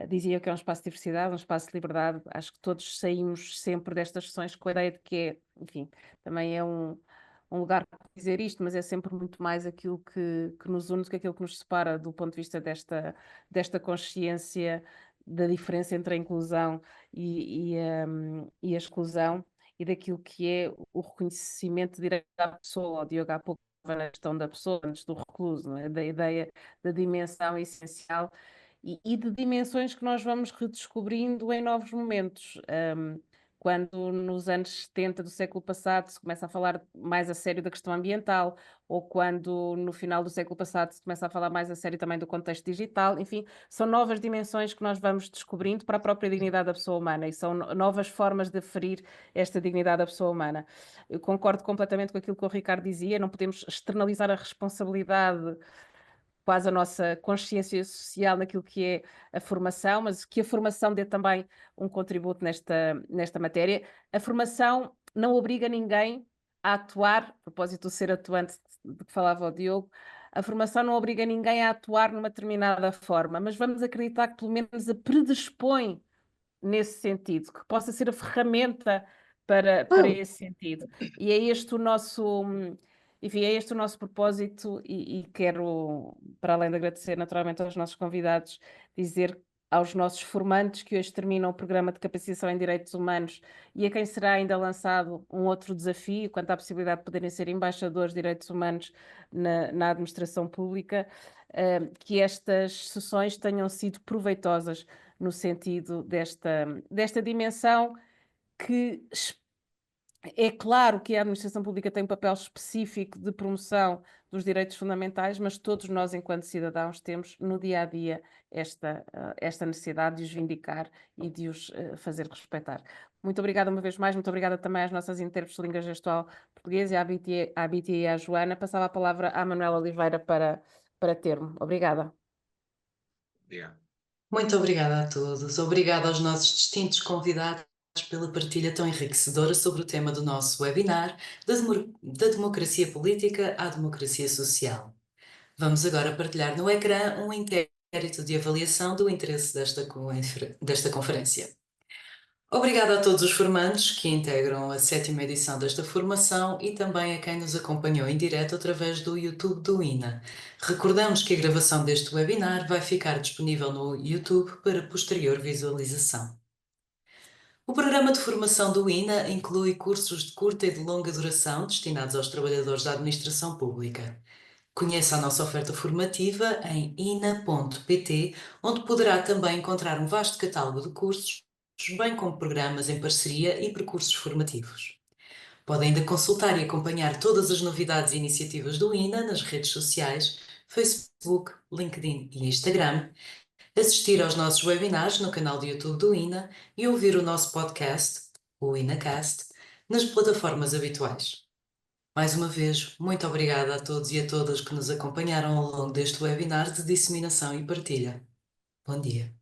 Dizia que é um espaço de diversidade, um espaço de liberdade. Acho que todos saímos sempre destas sessões com a ideia de que enfim, também é um um lugar para dizer isto, mas é sempre muito mais aquilo que nos une do que aquilo que nos separa do ponto de vista desta consciência da diferença entre a inclusão e a exclusão e daquilo que é o reconhecimento direto da pessoa. O Diogo há pouco falava na questão da pessoa, antes do recluso, não é? Da ideia da dimensão essencial e de dimensões que nós vamos redescobrindo em novos momentos. Quando nos anos 70 do século passado se começa a falar mais a sério da questão ambiental, ou quando no final do século passado se começa a falar mais a sério também do contexto digital, enfim, são novas dimensões que nós vamos descobrindo para a própria dignidade da pessoa humana e são novas formas de aferir esta dignidade da pessoa humana. Eu concordo completamente com aquilo que o Ricardo dizia, não podemos externalizar a responsabilidade quase a nossa consciência social naquilo que é a formação, mas que a formação dê também um contributo nesta matéria. A formação não obriga ninguém a atuar, a propósito do ser atuante de que falava o Diogo, a formação não obriga ninguém a atuar numa determinada forma, mas vamos acreditar que pelo menos a predispõe nesse sentido, que possa ser a ferramenta para esse sentido. E é este o nosso, enfim, é este o nosso propósito e quero, para além de agradecer naturalmente aos nossos convidados, dizer aos nossos formandos que hoje terminam o programa de capacitação em direitos humanos e a quem será ainda lançado um outro desafio quanto à possibilidade de poderem ser embaixadores de direitos humanos na administração pública, que estas sessões tenham sido proveitosas no sentido desta dimensão que é claro que a administração pública tem um papel específico de promoção dos direitos fundamentais, mas todos nós, enquanto cidadãos, temos no dia a dia esta necessidade de os vindicar e de os fazer respeitar. Muito obrigada uma vez mais, muito obrigada também às nossas intérpretes de língua gestual portuguesa, à Bítia e à Joana. Passava a palavra à Manuela Oliveira para termo. Obrigada. Yeah. Muito obrigada a todos. Obrigada aos nossos distintos convidados pela partilha tão enriquecedora sobre o tema do nosso webinar, da democracia política à democracia social. Vamos agora partilhar no ecrã um inquérito de avaliação do interesse desta conferência. Obrigada a todos os formandos que integram a 7ª edição desta formação e também a quem nos acompanhou em direto através do YouTube do INA. Recordamos que a gravação deste webinar vai ficar disponível no YouTube para posterior visualização. O programa de formação do INA inclui cursos de curta e de longa duração destinados aos trabalhadores da administração pública. Conheça a nossa oferta formativa em ina.pt, onde poderá também encontrar um vasto catálogo de cursos, bem como programas em parceria e percursos formativos. Podem ainda consultar e acompanhar todas as novidades e iniciativas do INA nas redes sociais, Facebook, LinkedIn e Instagram, assistir aos nossos webinars no canal de YouTube do INA e ouvir o nosso podcast, o INAcast, nas plataformas habituais. Mais uma vez, muito obrigada a todos e a todas que nos acompanharam ao longo deste webinar de disseminação e partilha. Bom dia.